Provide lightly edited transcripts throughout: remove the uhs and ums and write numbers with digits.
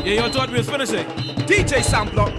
Yeah, you thought we was finishing. DJ Sampler.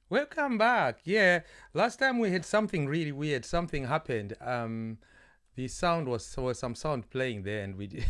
Welcome back. Yeah, last time we had something really weird. Something happened. The sound was some sound playing there, and we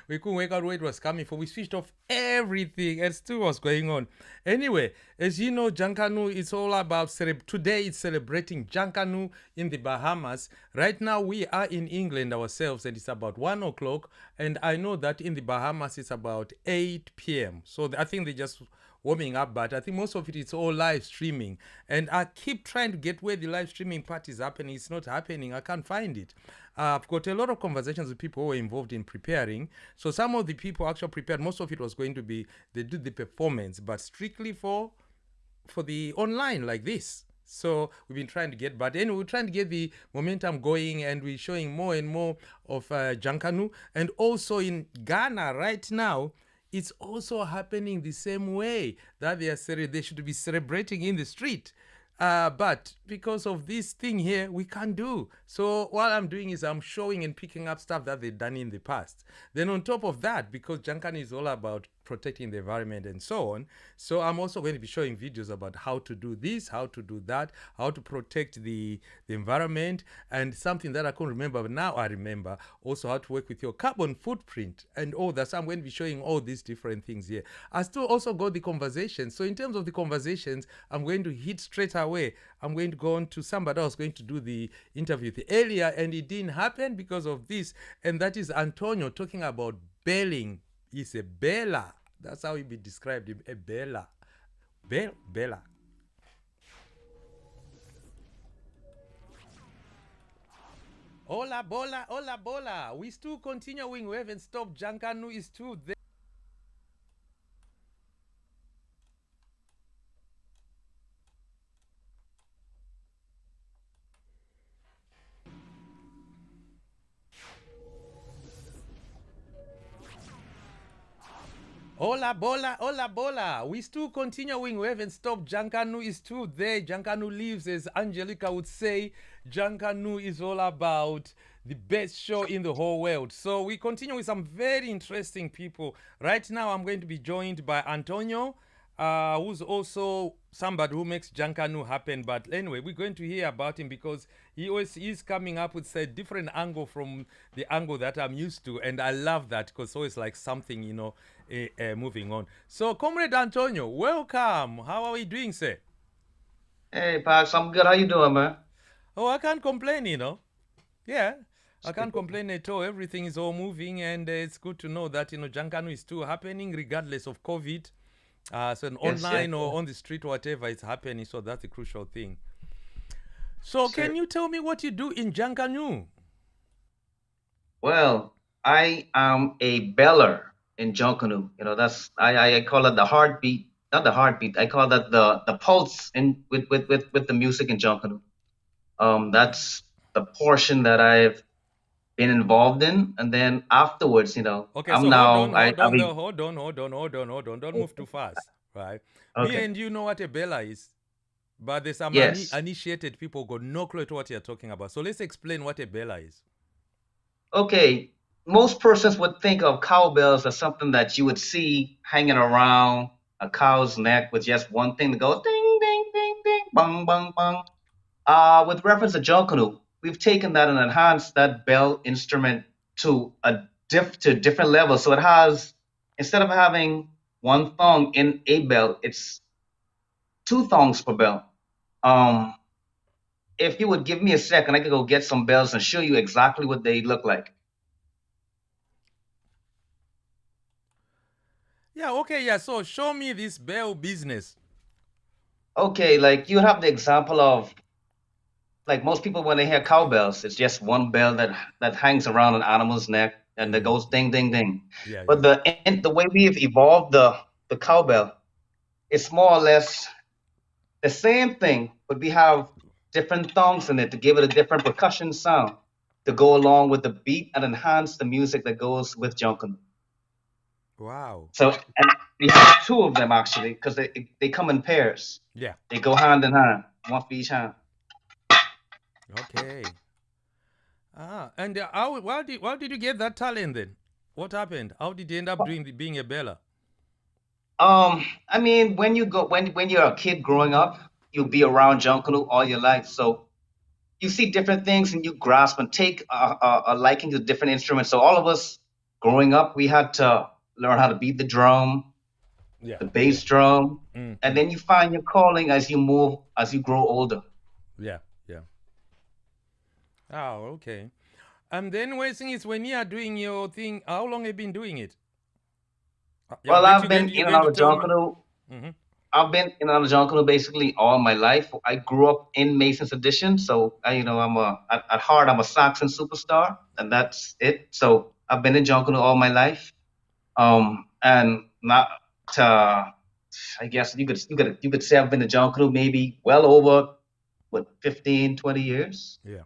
we couldn't work out where it was coming from. We switched off everything, and still was going on. Anyway, as you know, Janganu is all about today. It's celebrating Janganu in the Bahamas. Right now, we are in England ourselves, and it's about 1 o'clock. And I know that in the Bahamas, it's about 8 p.m. So I think they just warming up, but I think most of it is all live streaming, and I keep trying to get where the live streaming part is happening. It's not happening. I can't find it. I've got a lot of conversations with people who were involved in preparing. So some of the people actually prepared. Most of it was going to be they did the performance, but strictly for the online like this. So we've been trying to get, but anyway, we're trying to get the momentum going, and we're showing more and more of Junkanoo. And also in Ghana right now, it's also happening the same way that they should be celebrating in the street. But because of this thing here, we can't do. So what I'm doing is I'm showing and picking up stuff that they've done in the past. Then on top of that, because Junkanoo is all about protecting the environment and so on, so I'm also going to be showing videos about how to do this, how to do that, how to protect the environment, and something that I couldn't remember, but now I remember, also how to work with your carbon footprint and all that. So I'm going to be showing all these different things here. I still also got the conversations. So in terms of the conversations, I'm going to hit straight away. I'm going to go on to somebody else going to do the interview earlier, and it didn't happen because of this, and that is Antonio talking about belling. He's a bella. That's how he be described, him, a bella. Bella. Hola, bola, hola, bola. We still continuing. We haven't stopped. Janganu is still there. Hola, bola, hola, bola. We still continuing. We haven't stopped. Janganu is still there. Janganu lives, as Angelica would say. Janganu is all about the best show in the whole world. So we continue with some very interesting people. Right now, I'm going to be joined by Antonio, who's also somebody who makes Janganu happen. But anyway, we're going to hear about him because he always is coming up with a different angle from the angle that I'm used to. And I love that because it's always like something, you know, moving on. So, Comrade Antonio, welcome. How are we doing, sir? Hey, Pax, I'm good. How you doing, man? Oh, I can't complain, you know. Yeah, I can't complain at all. Everything is all moving, and it's good to know that, you know, Janganu is still happening regardless of COVID. So online or on the street, whatever is happening. So that's a crucial thing. So can you tell me what you do in Janganu? Well, I am a beller in Junkanoo. You know, that's I call it the heartbeat, not the heartbeat. I call that the pulse in with the music in Junkanoo. That's the portion that I've been involved in, and then afterwards, you know, Okay, I'm so now hold on. Don't move too fast, right? Okay. Me and you know what a bella is, but there's some Yes. uninitiated people got no clue to what you're talking about. So let's explain what a bella is. Okay. Most persons would think of cowbells as something that you would see hanging around a cow's neck with just one thing that goes ding, ding, ding, ding, bang, bang, bang. With reference to Junkanoo, we've taken that and enhanced that bell instrument to different levels. So it has, instead of having one thong in a bell, it's two thongs per bell. Um, if you would give me a second, I could go get some bells and show you exactly what they look like. Yeah, okay, yeah. So show me this bell business. Okay, like you have the example of, like, most people when they hear cowbells, it's just one bell that hangs around an animal's neck and that goes ding ding ding. Yeah, But the way we've evolved the cowbell, it's more or less the same thing, but we have different thongs in it to give it a different percussion sound to go along with the beat and enhance the music that goes with Junkanoo. Wow. So, and we have two of them actually because they come in pairs. Yeah. They go hand in hand, one for each hand. Okay. And how did you get that talent then? What happened? How did you end up being a bella? I mean, when you're a kid growing up, you'll be around Junkanoo all your life. So you see different things and you grasp and take a liking to different instruments. So all of us growing up, we had to learn how to beat the drum, the bass drum, and then you find your calling as you grow older. Yeah. Oh, okay. And then one thing is when you are doing your thing, how long have you been doing it? Well, I've been in and out of Junkanoo. I've been in and out of Junkanoo basically all my life. I grew up in Mason's Edition, so at heart I'm a Saxon superstar, and that's it. So I've been in Junkanoo all my life, and not I guess you could say I've been in Junkanoo maybe well over 15, 20 years. Yeah.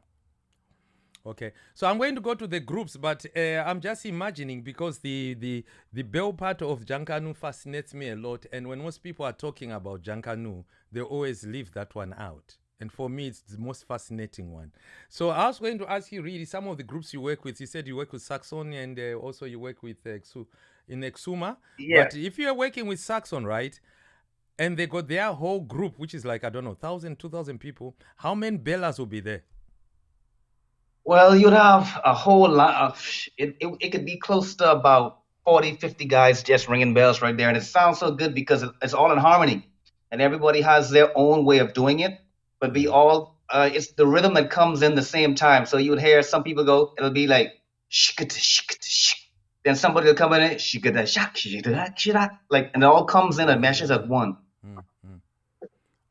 Okay, so I'm going to go to the groups, but I'm just imagining because the bell part of Janganu fascinates me a lot, and when most people are talking about Janganu, they always leave that one out. And for me, it's the most fascinating one. So I was going to ask you really some of the groups you work with. You said you work with Saxon and also you work with in Exuma. Yeah. But if you're working with Saxon, right, and they got their whole group, which is like, I don't know, 1,000, 2,000 people, how many bellas will be there? Well, you'd have a whole lot of it could be close to about 40, 50 guys just ringing bells right there. And it sounds so good because it's all in harmony and everybody has their own way of doing it, but be all it's the rhythm that comes in the same time. So you would hear some people go, it'll be like shikata shikata shik. Then somebody will come in and shikata shak shikata shikata like and it all comes in and meshes as one.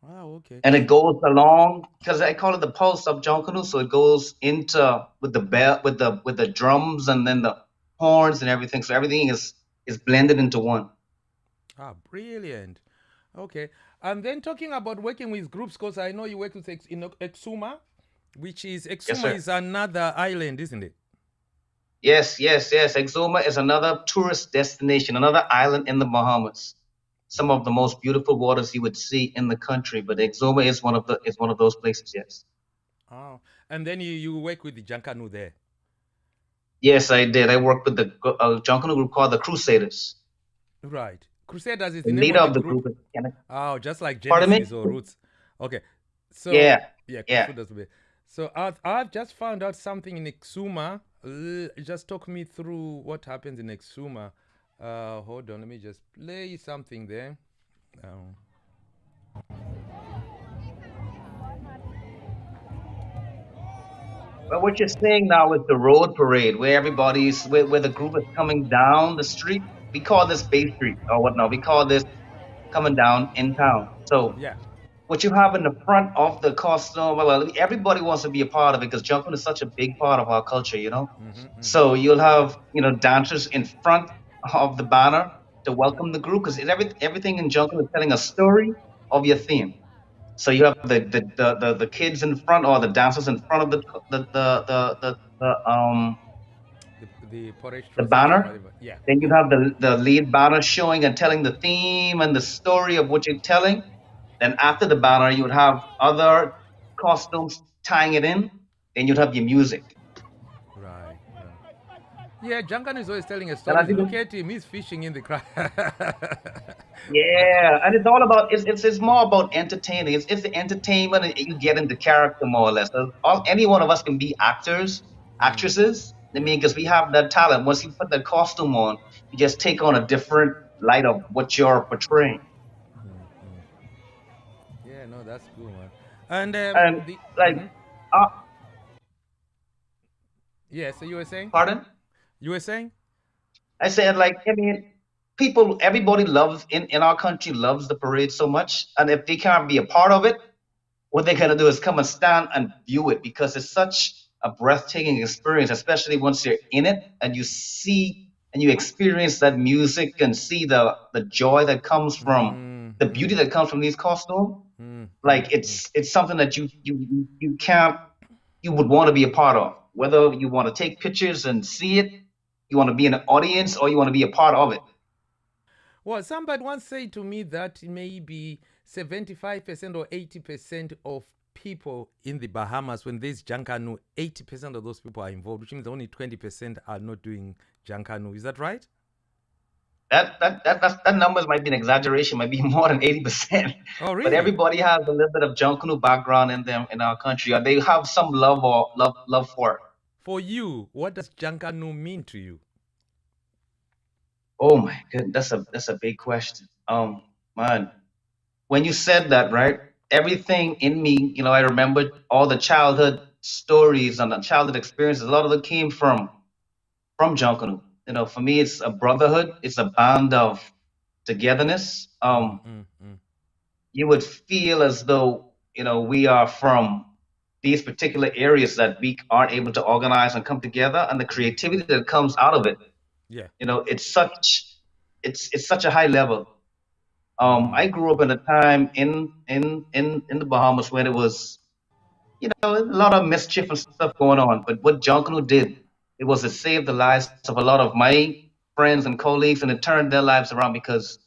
Wow, okay. And it goes along because I call it the pulse of Junkanoo, so it goes into with the bell with the drums and then the horns and everything. So everything is blended into one. Ah, brilliant. Okay. And then talking about working with groups, because I know you work with in Exuma, which is Exuma is another island, isn't it? Yes. Exuma is another tourist destination, another island in the Bahamas. Some of the most beautiful waters you would see in the country, but Exuma is one of those places. Yes. Oh, and then you work with the Janganu there. Yes, I did. I worked with the Junkanoo group called the Crusaders. Right. Crusaders is The the name leader of the group. Oh, just like Pardon me? Genesis or Roots. Okay. So Yeah. Crusaders. So I've just found out something in Exuma. Just talk me through what happens in Exuma. Hold on, let me just play something there. But what you're seeing now is the road parade where where the group is coming down the street. We call this Bay Street or whatnot. We call this coming down in town. So Yeah. what you have in the front of the costume, well, everybody wants to be a part of it because jumping is such a big part of our culture, you know? So you'll have, dancers in front of the banner to welcome the group because everything in jumping is telling a story of your theme. So you have the kids in front or the dancers in front of The porridge the procession, banner. whatever. Yeah. Then you have the lead banner showing and telling the theme and the story of what you're telling. Then after the banner, you would have other costumes tying it in. Then you'd have your music. Right. Yeah, Janganu is always telling a And story. I think Look at him, he's fishing in the crowd. yeah, and it's all about it's more about entertaining. It's the entertainment and you get into character more or less. So any one of us can be actors, actresses. I mean, because we have that talent. Once you put the costume on, you just take on a different light of what you're portraying. Yeah, no, that's cool, man. And And like, uh, yeah, so you were saying? pardon? You were saying? I said like, I mean, everybody loves in our country loves the parade so much, and if they can't be a part of it, what they're gonna do is come and stand and view it because it's such a breathtaking experience, especially once you're in it and you see and you experience that music and see the joy that comes from the beauty that comes from these costumes. Like it's something that you can't you would want to be a part of. Whether you want to take pictures and see it, you want to be in an audience, or you want to be a part of it. Well, somebody once said to me that maybe 75% or 80% of people in the Bahamas, when there's Junkanoo, 80% of those people are involved, which means only 20% are not doing Junkanoo. Is that right? That numbers might be an exaggeration, might be more than 80%. Oh, really? But everybody has a little bit of Junkanoo background in them in our country, or they have some love for it. For you, what does Junkanoo mean to you? Oh my goodness, that's a big question. Man, when you said that, right? Everything in me, I remembered all the childhood stories and the childhood experiences. A lot of it came from Junkanoo. For me, it's a brotherhood. It's a band of togetherness. You would feel as though we are from these particular areas that we aren't able to organize and come together, and the creativity that comes out of it. Yeah. It's such a high level. I grew up in a time in the Bahamas when it was a lot of mischief and stuff going on. But what Junkanoo did, it was to save the lives of a lot of my friends and colleagues, and it turned their lives around because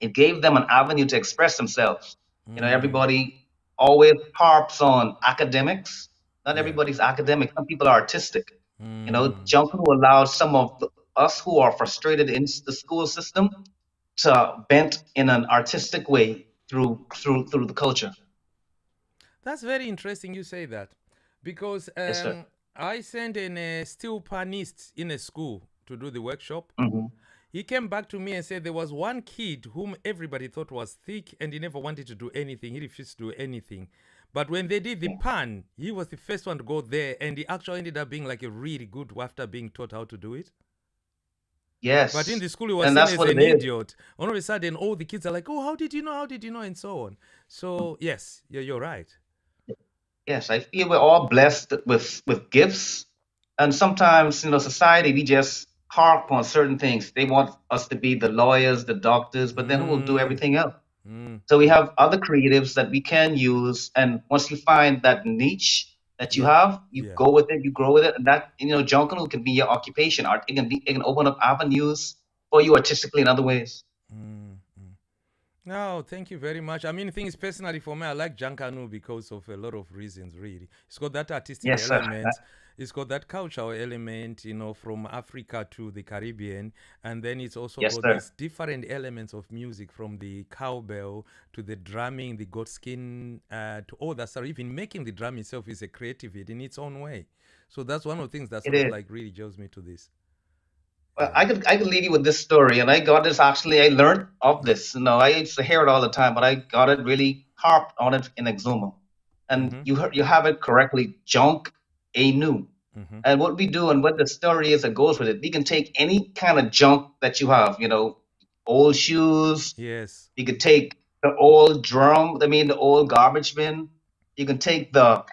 it gave them an avenue to express themselves. Everybody always harps on academics. Not Yeah. everybody's academic. Some people are artistic. Mm. Junkanoo allows some of us who are frustrated in the school system to vent in an artistic way through the culture. That's very interesting you say that because Yes, sir. I sent in a steel panist in a school to do the workshop. Hmm. He came back to me and said there was one kid whom everybody thought was thick and he never wanted to do anything. He refused to do anything. But when they did the pan, he was the first one to go there and he actually ended up being like a really good after being taught how to do it. But in Yes, the school, he was and seen that's as what an it is. idiot. All of a sudden, all the kids are like, oh, how did you know? How did you know? And so on. So, yes, you're right. Yes, I feel we're all blessed with gifts, and sometimes, society, we just harp on certain things. They want us to be the lawyers, the doctors, but then who will do Mm, everything else? mm, So we have other creatives that we can use, and once you find that niche that you yeah, have, you yeah. go with it, you grow with it, and that, Junkanoo can be your occupation. Art, it can open up avenues for you artistically in other ways. Mm. No, thank you very much. I mean, things personally for me, I like Janganu because of a lot of reasons, really. It's got that artistic Yes, sir. element, it's got that cultural element, from Africa to the Caribbean. And then it's also Yes, got sir. these different elements of music from the cowbell to the drumming, the goat skin, to all that stuff. Even making the drum itself is a creativity in its own way. So that's one of the things that It sort of is. like really draws me to this. Well, Yeah. I could leave you with this story, and I got this actually. I learned of this. I used to hear it all the time, but I got it really harped on it in Exuma. And Mm-hmm. you have it correctly, junk a new. Mm-hmm. And what we do and what the story is that goes with it, we can take any kind of junk that you have, old shoes. Yes. You could take the old drum. I mean, the old garbage bin. You can take the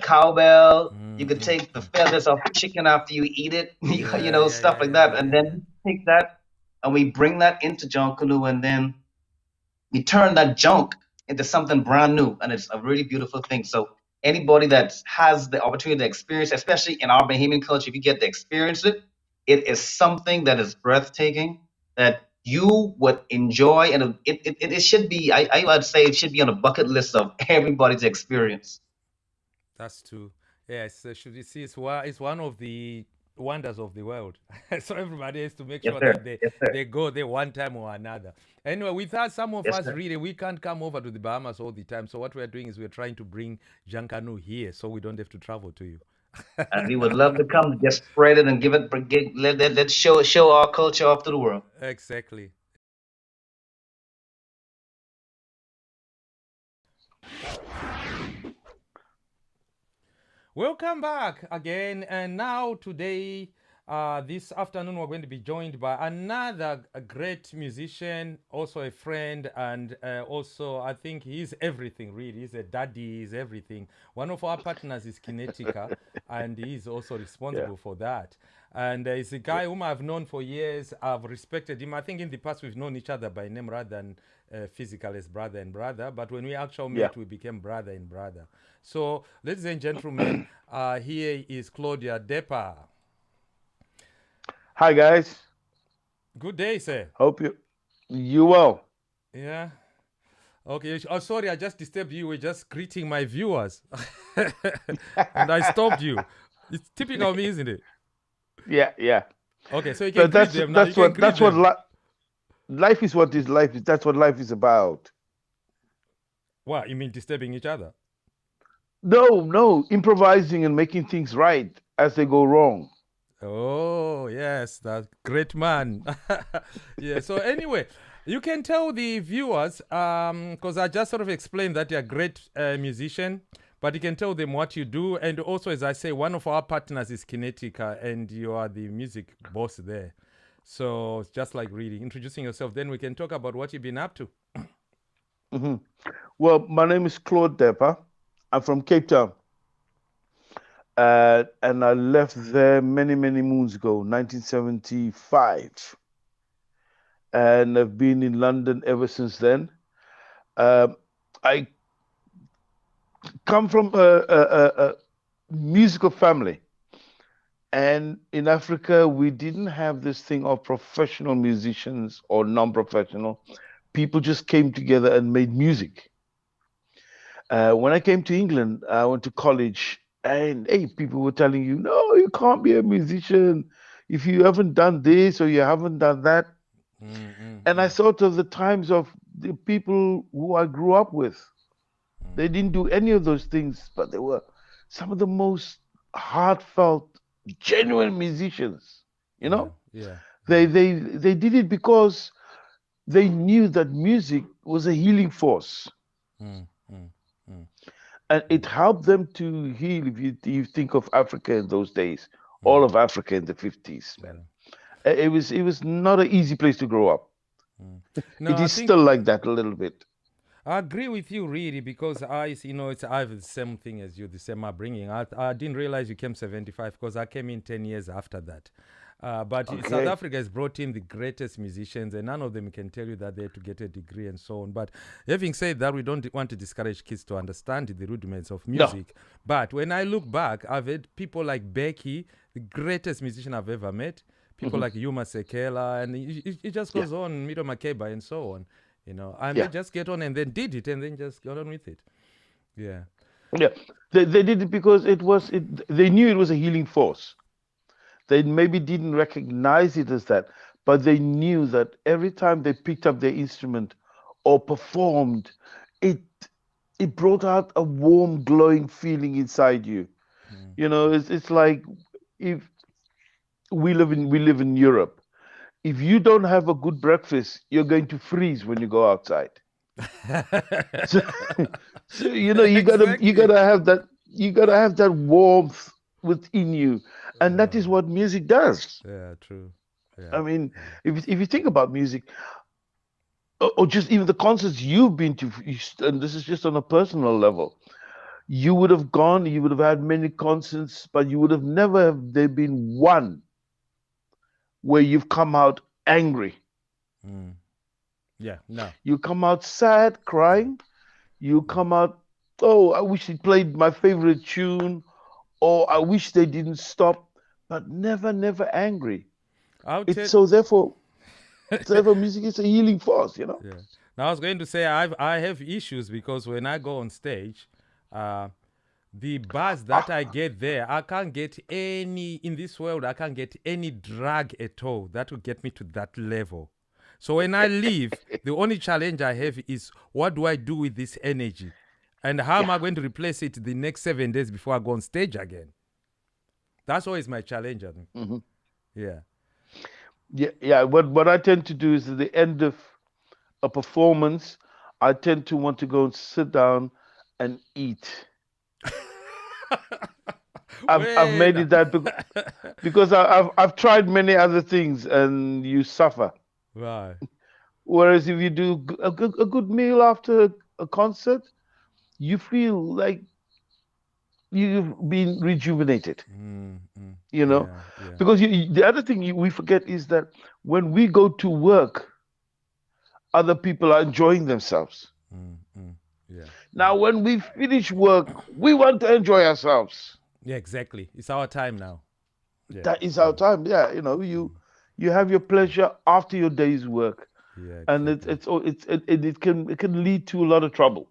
cowbell. You could take the Mm-hmm. feathers off the chicken after you eat it, Yeah, yeah, stuff yeah, like yeah, that. yeah, And yeah, then yeah. we take that and we bring that into Junkanoo, and then we turn that junk into something brand new, and it's a really beautiful thing. So anybody that has the opportunity to experience, especially in our Bahamian culture, if you get to experience it, it is something that is breathtaking that you would enjoy, and it should be. I would say it should be on a bucket list of everybody to experience. That's true. Yes, should you see, it's one of the wonders of the world. So everybody has to make Yes, sure sir. that they, Yes, sir. they go there one time or another. Anyway, with us, some of Yes, us sir. really, we can't come over to the Bahamas all the time. So what we're doing is we're trying to bring Junkanoo here so we don't have to travel to you. And we would love to come, just spread it and let show our culture off to the world. Exactly. Welcome back again. And now, today, this afternoon, we're going to be joined by another great musician, also a friend, and also, I think he's everything really. He's a daddy, he's everything. One of our partners is Kinetica, and he's also Yeah, responsible for that. And he's a yeah, guy whom I've known for years. I've respected him. I think in the past, we've known each other by name rather than physical as brother and brother. But when we actually yeah. met, we became brother and brother. So, ladies and gentlemen, here is Claudia Depa. Hi guys. Good day, sir. Hope you well. Yeah. Okay. Oh, sorry, I just disturbed you. We're just greeting my viewers, and I stopped you. It's typical of me, isn't it? Yeah, yeah. Okay, so you So can greet them now. You that's can what greet them. life is. What is life is. That's what life is about. What you mean disturbing each other? No, no, improvising and making things right as they go wrong. Oh, yes, that great man. Yeah, so anyway, you can tell the viewers, because I just sort of explained that you're a great musician, but you can tell them what you do. And also, as I say, one of our partners is Kinetica, and you are the music boss there. So it's just like really introducing yourself. Then we can talk about what you've been up to. Hmm. Well, my name is Claude Depper. I'm from Cape Town, and I left there many, many moons ago, 1975, and I've been in London ever since then. Um, I come from a musical family. And in Africa, we didn't have this thing of professional musicians or non-professional. People just came together and made music. When I came to England, I went to college, and hey, people were telling you, no, you can't be a musician if you haven't done this or you haven't done that. And I thought of the times of the people who I grew up with. They didn't do any of those things, but they were some of the most heartfelt, genuine musicians. You know, Yeah. they did it because they knew that music was a healing force, and it helped them to heal. If you think of Africa in those days, all of Africa in the 50s, man, it was not an easy place to grow up. No, It I is think still like that a little bit. I agree with you really, because I have the same thing as you, the same upbringing. I didn't realize you came 75 because I came in 10 years after that. But South Okay. Africa has brought in the greatest musicians, and none of them can tell you that they had to get a degree and so on. But having said that, we don't want to discourage kids to understand the rudiments of No. music. But when I look back, I've had people like Becky, the greatest musician I've ever met, people like Yuma Sekela, and it just goes on, Mito Makeba and so on. You know, and Yeah. they just get on and then did it and then just got on with it. Yeah. Yeah, they did it because they knew it was a healing force. They maybe didn't recognize it as that, but they knew that every time they picked up their instrument or performed, it it brought out a warm, glowing feeling inside you. You know, it's like if we live in Europe. If you don't have a good breakfast, you're going to freeze when you go outside. So, so you know you Exactly. gotta have that warmth within you, and that is what music does. Yeah, true. Yeah. I mean, if you think about music, or just even the concerts you've been to, and this is just on a personal level, you would have gone, you would have had many concerts, but you would have never have there been one where you've come out angry. Yeah, no. You come out sad, crying. You come out, oh, I wish he played my favorite tune, or I wish they didn't stop, but never, never angry. I'll It's tell so therefore music is a healing force, you know? Yeah. Now I was going to say I have issues because when I go on stage, the buzz that I get there, I can't get any in this world. I can't get any drug at all that will get me to that level. So when I leave, the only challenge I have is what do I do with this energy, and how am I going to replace it the next 7 days before I go on stage again? That's always my challenge, I think. Yeah. Yeah. What I tend to do is at the end of a performance, I tend to want to go and sit down and eat. I've made it that because I've tried many other things and you suffer. Right. Whereas if you do a good meal after a concert, you feel like you've been rejuvenated. You know, Yeah. because the other thing we forget is that when we go to work, other people are enjoying themselves. Yeah. Now, when we finish work, we want to enjoy ourselves. Yeah, exactly. It's our time now. Yeah. That is our time. Yeah, you know, you have your pleasure after your day's work, Yeah, and it can lead to a lot of trouble.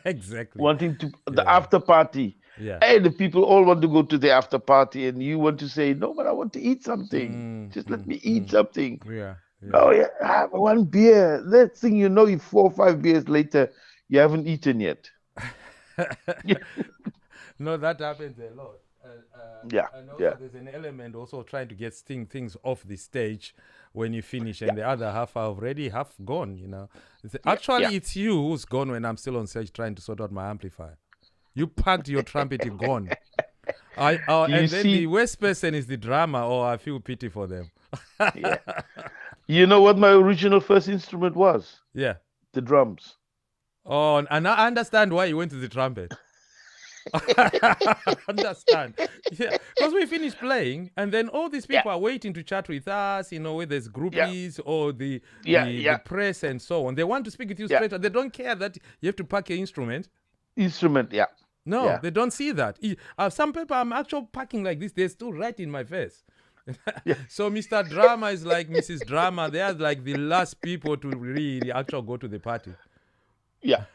exactly. Wanting to the after party. Yeah. Hey, the people all want to go to the after party, and you want to say, no, but I want to eat something. Just let me eat something. Yeah. Oh yeah, have one beer. Next thing you know, 4 or 5 beers later, you haven't eaten yet. No, that happens a lot. Yeah, And also yeah. there's an element also trying to get things off the stage when you finish, and the other half are already half gone, you know. Actually, it's you who's gone when I'm still on stage trying to sort out my amplifier. You packed your trumpet, you're gone. And then the worst person is the drummer. Oh, I feel pity for them. Yeah. You know what my original first instrument was? Yeah. The drums. Oh, and I understand why you went to the trumpet. Understand. Yeah, because we finished playing and then all these people are waiting to chat with us, you know, whether it's groupies or the press and so on. They want to speak with you straight. They don't care that you have to pack your instrument. Instrument, yeah. No, Yeah. they don't see that. Some people, I'm actually packing like this. They're still right in my face. Yeah. So Mr. Drama is like Mrs. Drama. They are like the last people to really actually go to the party. Yeah.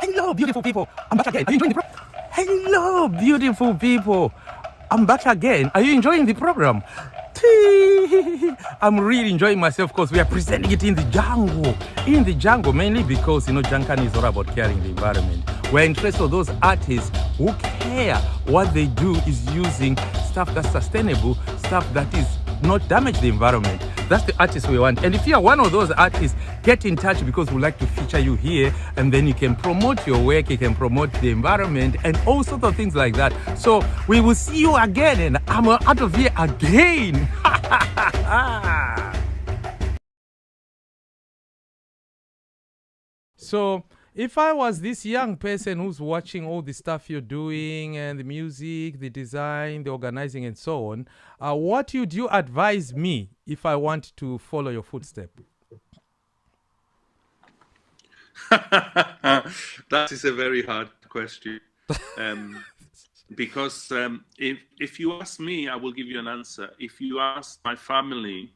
Hello, beautiful people. I'm back again. Are you enjoying the program? Hello, beautiful people. I'm back again. Are you enjoying the program? I'm really enjoying myself because we are presenting it in the jungle. In the jungle, mainly because, Junkanoo is all about caring the environment. We're interested in those artists who care. What they do is using stuff that's sustainable, stuff that is not damage the environment. That's the artist we want. And if you're one of those artists, get in touch because we'd like to feature you here, and then you can promote your work, you can promote the environment and all sorts of things like that. So we will see you again, and I'm out of here again. So if I was this young person who's watching all the stuff you're doing and the music, the design, the organizing and so on, what would you advise me if I want to follow your footsteps? That is a very hard question. Because if you ask me, I will give you an answer. If you ask my family,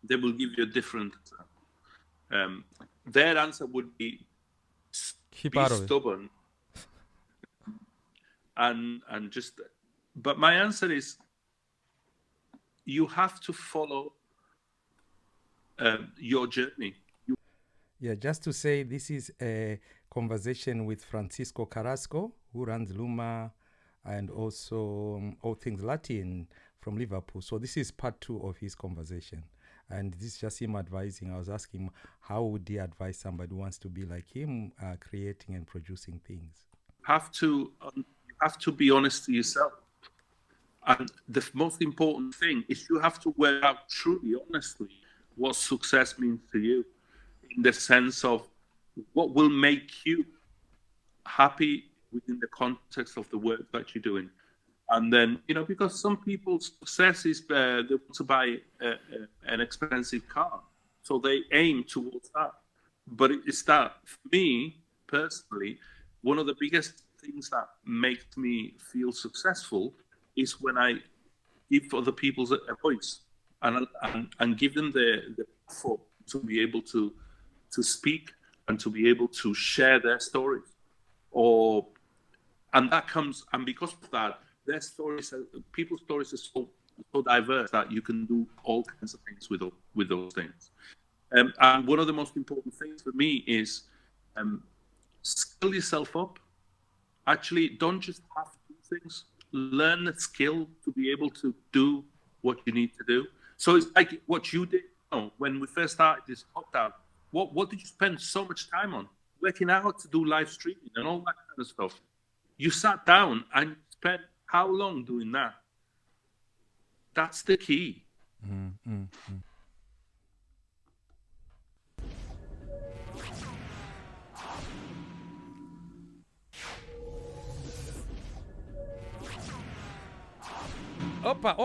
they will give you a different answer. Their answer would be stubborn and just. But my answer is, you have to follow your journey. Yeah, just to say, this is a conversation with Francisco Carrasco, who runs Luma and also All Things Latin from Liverpool. So this is part 2 of his conversation. And this is just him advising. I was asking him, how would he advise somebody who wants to be like him, creating and producing things? You have to be honest to yourself. And the most important thing is you have to work out truly, honestly, what success means to you, in the sense of what will make you happy within the context of the work that you're doing. And then, because some people's success is they want to buy an expensive car, so they aim towards that. But it's that, for me personally, one of the biggest things that makes me feel successful is when I give other people a voice and give them the platform to be able to speak and to be able to share their stories. And because of that, their stories, people's stories are so diverse that you can do all kinds of things with those things. And one of the most important things for me is skill yourself up. Actually, don't just have to do things. Learn the skill to be able to do what you need to do. So it's like what you did when we first started this podcast. What did you spend so much time on? Working out to do live streaming and all that kind of stuff. You sat down and spent how long doing that? That's the key. Opa.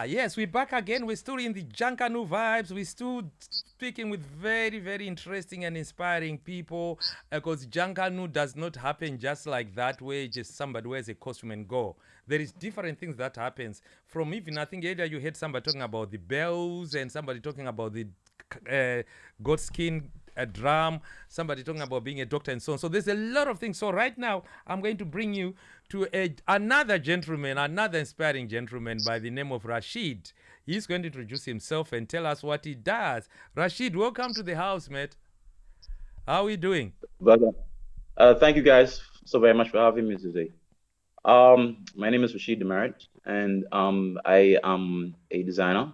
Yes, we're back again. We're still in the Junkanoo vibes. We're still speaking with very, very interesting and inspiring people, because Junkanoo does not happen just like that, where just somebody wears a costume and go. There is different things that happens. From even, I think earlier you heard somebody talking about the bells and somebody talking about the goat skin drum, somebody talking about being a doctor and so on. So there's a lot of things. So right now, I'm going to bring you to another gentleman, another inspiring gentleman by the name of Rashid. He's going to introduce himself and tell us what he does. Rashid, welcome to the house, mate. How are we doing? Thank you guys so very much for having me today. My name is Rashid Demaret, and I am a designer.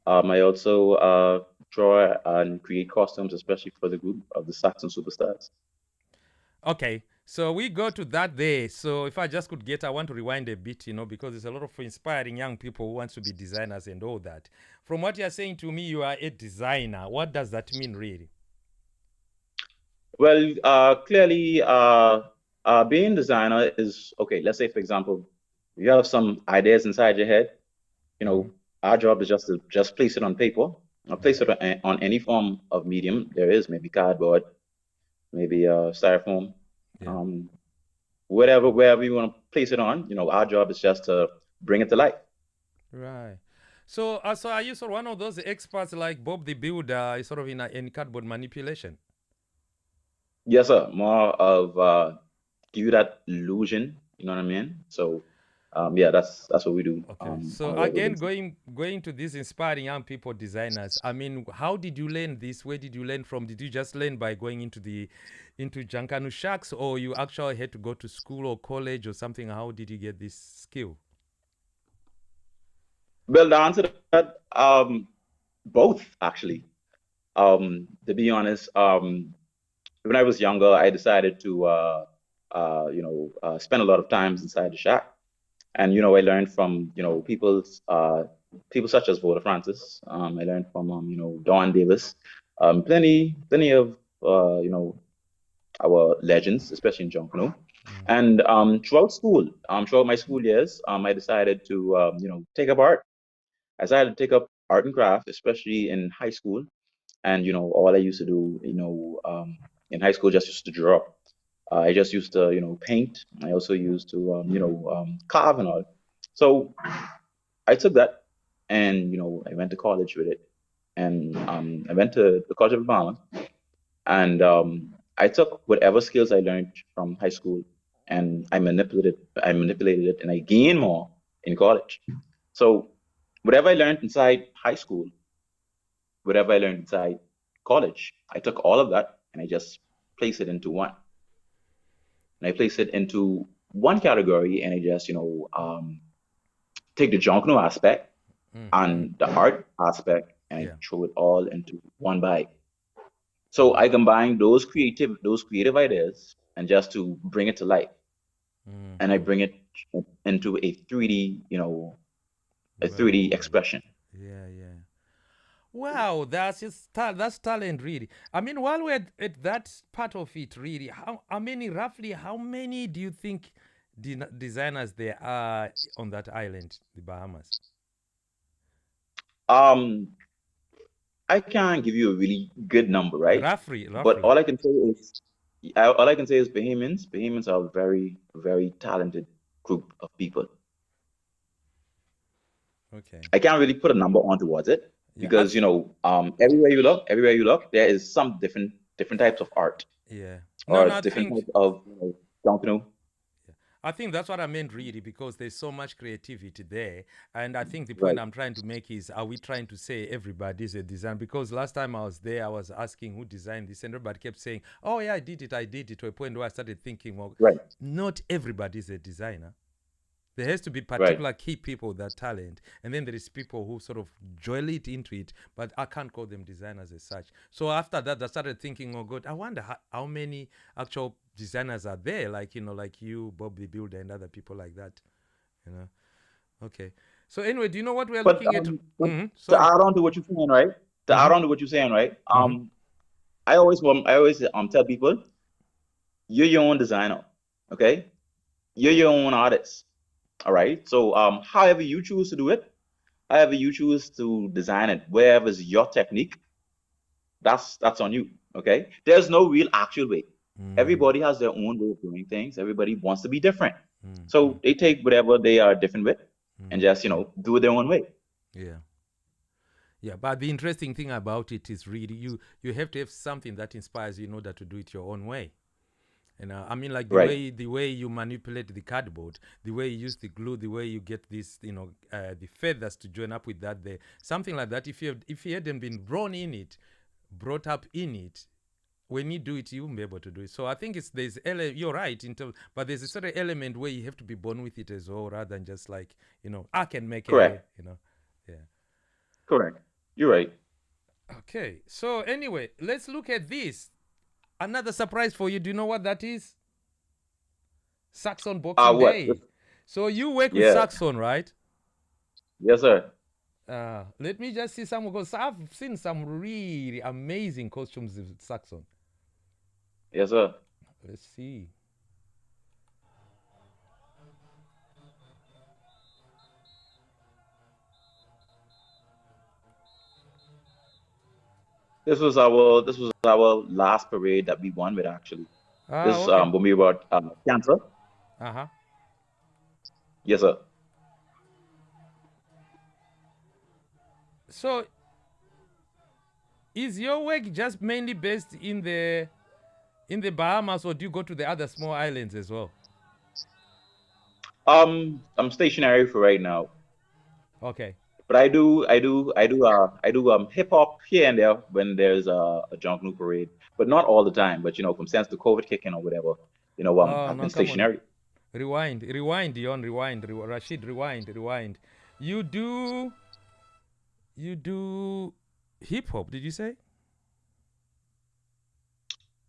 I also draw and create costumes, especially for the group of the Saxon Superstars. Okay, so we go to that day. So if I just could I want to rewind a bit, because there's a lot of inspiring young people who want to be designers and all that. From what you're saying to me, you are a designer. What does that mean, really? Well, clearly, being designer is okay. Let's say, for example, you have some ideas inside your head. You know, our job is just to just place it on paper, or place it on any form of medium there is, maybe cardboard, maybe styrofoam, Yeah. um, whatever, wherever you want to place it on. You know, our job is just to bring it to life. Right. So, so are you sort of one of those experts like Bob the Builder, sort of in cardboard manipulation? Yes, sir. More of give you that illusion. You know what I mean? So, yeah, that's what we do. Okay. So On a regular again, basis. going to these inspiring young people designers. I mean, how did you learn this? Where did you learn from? Did you just learn by going into Junkanoo shacks, or you actually had to go to school or college or something? How did you get this skill? Well, the answer to that, both actually. To be honest, when I was younger, I decided to, spend a lot of times inside the shack, and I learned from people such as Voda Francis. I learned from Don Davis, plenty of our legends, especially in Junkanoo. And throughout school, throughout my school years, I decided to take up art. I decided to take up art and craft, especially in high school. And all I used to do, in high school, just used to draw. I just used to paint. I also used to carve and all. So I took that, and I went to college with it, and I went to the College of Alabama, and I took whatever skills I learned from high school, and I manipulated it, and I gained more in college. So whatever I learned inside high school, whatever I learned inside college, I took all of that and I just placed it into one. And I placed it into one category, and I just take the Janganu aspect and the art aspect, and I throw it all into one bag. So I combine those creative ideas and just to bring it to life, and I bring it into a 3D, a 3D expression. Yeah, yeah. Wow, that's talent, really. I mean, while we're at that part of it, really, roughly, how many do you think designers there are on that island, the Bahamas? I can't give you a really good number, right? Roughly. But all I can say is Bahamians are a very, very talented group of people. Okay. I can't really put a number on towards it because everywhere you look, there is some different types of art. Yeah. Or different types of Junkanoo. I think that's what I meant, really, because there's so much creativity there. And I think the point I'm trying to make is, are we trying to say everybody's a designer? Because last time I was there, I was asking who designed this, and everybody kept saying, oh, yeah, I did it, to a point where I started thinking, well, not everybody's a designer. There has to be particular key people that talent, and then there is people who sort of join it into it, but I can't call them designers as such. So after that, I started thinking, oh God, I wonder how many actual designers are there, like you, Bob the Builder, and other people like that. Okay. So anyway, do you know what we're looking at? To add on to what you're saying, right? Add on to what you're saying, right? I always tell people, you're your own designer, okay? You're your own artist. All right. So however you choose to do it, however you choose to design it, wherever's your technique, that's on you. Okay. There's no real actual way. Everybody has their own way of doing things. Everybody wants to be different. So they take whatever they are different with and just, do it their own way. Yeah. Yeah. But the interesting thing about it is really you have to have something that inspires you in order to do it your own way. I mean, like the way you manipulate the cardboard, the way you use the glue, the way you get this, the feathers to join up with that there, something like that. If you hadn't been brought up in it, when you do it, you won't be able to do it. So I think you're right, but there's a certain element where you have to be born with it as well, rather than just like, I can make it. Yeah. Correct. You're right. Okay. So anyway, let's look at this. Another surprise for you. Do you know what that is? Saxon Boxing Day. So you work with Saxon, right? Yes, sir. Let me just see some, because I've seen some really amazing costumes with Saxon. Yes, sir. Let's see. This was our last parade that we won with actually. Ah, This okay. when we were at cancer. Uh-huh. Yes, sir. So is your work just mainly based in the Bahamas, or do you go to the other small islands as well? I'm stationary for right now, Okay. but I do hip hop here and there when there's a Junkanoo parade, but not all the time. But from since the COVID kicking or whatever, Oh I've no, been come on. stationary. Rewind, Dion, rewind. Rashid, rewind. You do hip hop, did you say?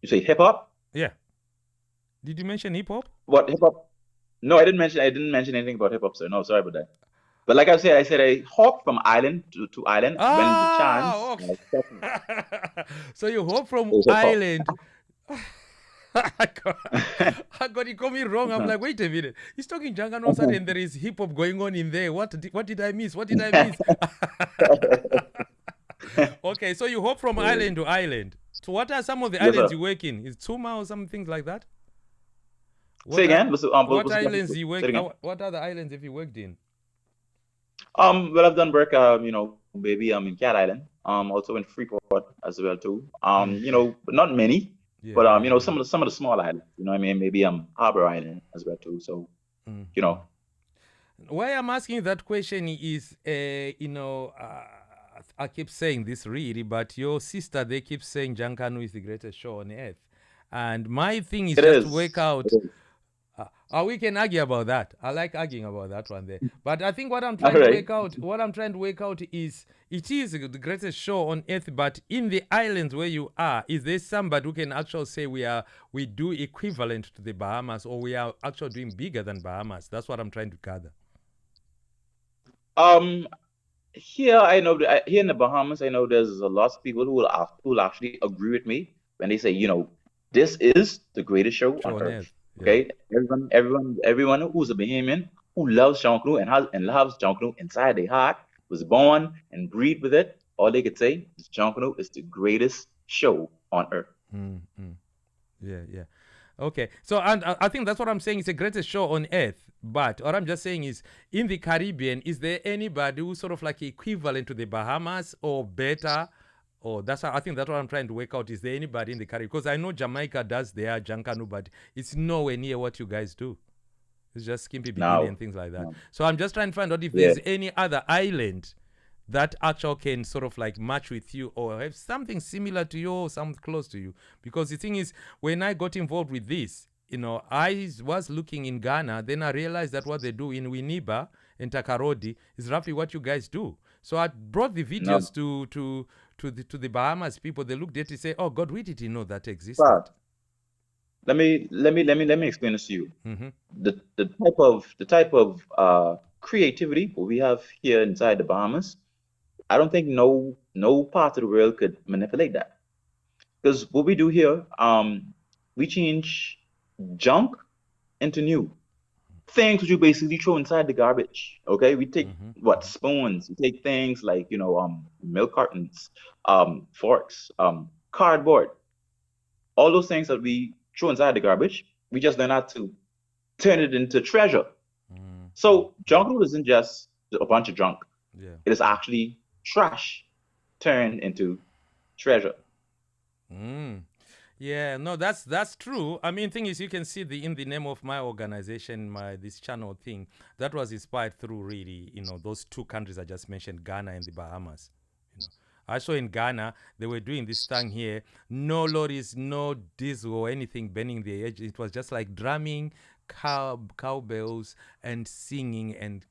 You say hip hop? Yeah. Did you mention hip hop? What hip hop? No, I didn't mention anything about hip hop, sir. No, sorry about that. But like I said I hop from island to island when the chance Ah, okay. So you hop from is hip hop. island. I got it, got me wrong. I'm like, wait a minute. He's talking Janganu suddenly, and there is hip hop going on in there. What did I miss? What did I miss? Okay, so you hop from island to island. So what are some of the Yes, islands sir. you work in? Is Tuma or some things like that? Say again. What's What the question? islands do you work? Say it again. What other islands have you worked in? Well, I've done work, maybe in Cat Island, also in Freeport as well too. But not many, Yeah, but yeah. some of the small islands, what I mean, maybe Harbor Island as well too. So, Why I'm asking that question is, I keep saying this really, but your sister, they keep saying Jankanu is the greatest show on earth. And my thing is it just to is. work out. It is. We can argue about that. I like arguing about that one there. But I think what I'm All trying to right. work out is, it is the greatest show on earth, but in the islands where you are, is there somebody who can actually say we do equivalent to the Bahamas, or we are actually doing bigger than Bahamas? That's what I'm trying to gather. Here I know here in the Bahamas, I know there's a lot of people who will actually agree with me when they say, this is the greatest show on earth. Yeah. Okay, everyone who's a Bahamian who loves Janganu and loves Janganu inside their heart, was born and breathed with it. All they could say is Janganu is the greatest show on earth. Yeah. Okay, so and I think that's what I'm saying. It's the greatest show on earth. But what I'm just saying is, in the Caribbean, is there anybody who's sort of like equivalent to the Bahamas or better? Or I think that's what I'm trying to work out. Is there anybody in the Caribbean? Because I know Jamaica does their Junkanoo, but it's nowhere near what you guys do. It's just skimpy bikini and things like that. So I'm just trying to find out if there's any other island that actually can sort of like match with you or have something similar to you or something close to you. Because the thing is, when I got involved with this, I was looking in Ghana, then I realized that what they do in Winneba and Takarodi is roughly what you guys do. So I brought the videos to the Bahamas people. They looked at it and say, "Oh God, we didn't know that existed." But let me explain this to you. Mm-hmm. The type of creativity we have here inside the Bahamas, I don't think no part of the world could manipulate that. Because what we do here, we change junk into new things which you basically throw inside the garbage. Okay, we take spoons, we take things like milk cartons, forks, cardboard, all those things that we throw inside the garbage. We just learn how to turn it into treasure. So junk isn't just a bunch of junk. Yeah. It is actually trash turned into treasure. Yeah, no, that's true. I mean, thing is, you can see in the name of my organization, this channel thing, that was inspired through really, those two countries I just mentioned, Ghana and the Bahamas. I saw in Ghana, they were doing this thing here, no lorries, no diesel or anything burning the edge. It was just like drumming, cowbells and singing and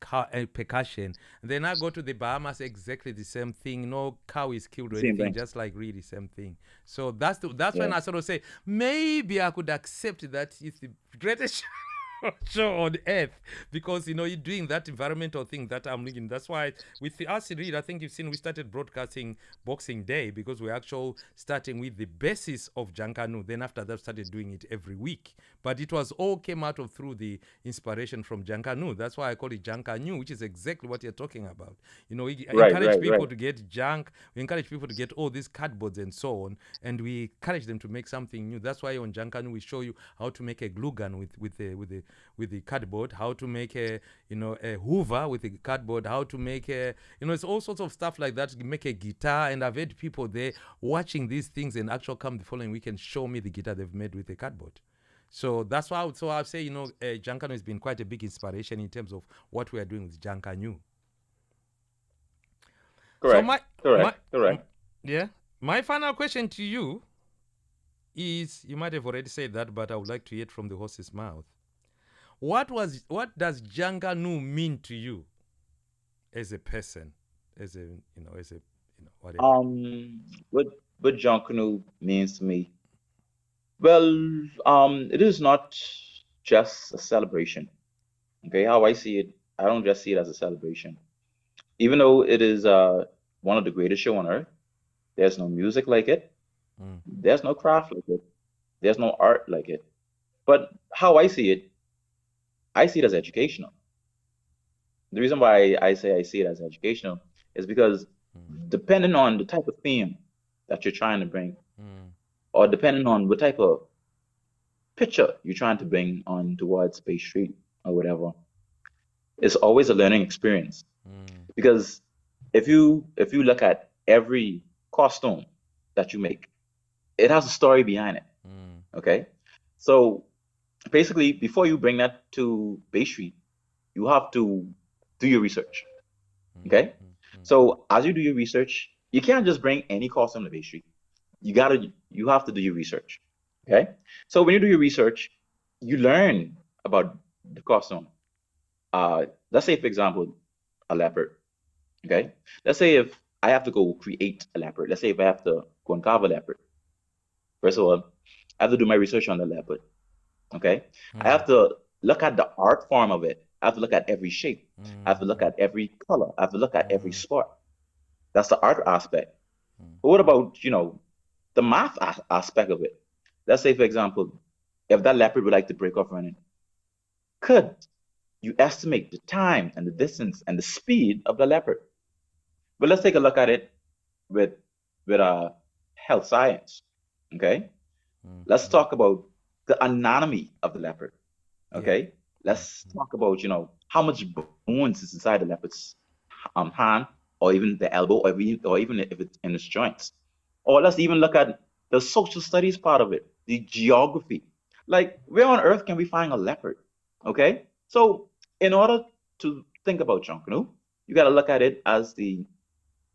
percussion. And then I go to the Bahamas, exactly the same thing. No cow is killed or anything, just like really same thing. So that's when I sort of say, maybe I could accept that it's the greatest show on earth, because you know you're doing that environmental thing that I'm looking. That's why with the us read, I think you've seen we started broadcasting Boxing Day because we're actually starting with the basis of Janganu. Then after that, started doing it every week. But it was all came out of through the inspiration from Janganu. That's why I call it Junkanew, which is exactly what you're talking about. You know, we Right, encourage right, people right. to get junk. We encourage people to get all these cardboards and so on, and we encourage them to make something new. That's why on Jankanu we show you how to make a glue gun with the cardboard, how to make a a Hoover with the cardboard, how to make a it's all sorts of stuff like that. Make a guitar, and I've had people there watching these things and actually come the following week and show me the guitar they've made with the cardboard. So that's why I'd say Jankanu has been quite a big inspiration in terms of what we are doing with Jankanoo. So Correct. Correct. Correct. yeah, my final question to you is, you might have already said that, but I would like to hear it from the horse's mouth. What does Janganu mean to you as a person, as a whatever? What Junkanoo means to me. Well, it is not just a celebration. Okay, how I see it, I don't just see it as a celebration. Even though it is one of the greatest show on earth, there's no music like it, there's no craft like it, there's no art like it. But how I see it as educational. The reason why I say I see it as educational is because depending on the type of theme that you're trying to bring, or depending on what type of picture you're trying to bring on towards Bay Street or whatever, it's always a learning experience. Because if you look at every costume that you make, it has a story behind it. Okay, so basically, before you bring that to Bay Street, you have to do your research. Okay, so as you do your research, you can't just bring any costume to Bay Street. You have to do your research. Okay, so when you do your research, you learn about the costume. Let's say, for example, a leopard. Okay, let's say if I have to go create a leopard. Let's say if I have to go and carve a leopard. First of all, I have to do my research on the leopard. Okay, I have to look at the art form of it. I have to look at every shape. I have to look at every color. I have to look at every spot. That's the art aspect. But what about the math aspect of it? Let's say, for example, if that leopard would like to break off running, could you estimate the time and the distance and the speed of the leopard? But let's take a look at it with health science. Okay, let's talk about the anatomy of the leopard. Okay, let's talk about how much bones is inside the leopard's hand, or even the elbow, or even if it's in its joints. Or let's even look at the social studies part of it, the geography. Like, where on earth can we find a leopard? Okay, so in order to think about Junkanoo, you got to look at it as the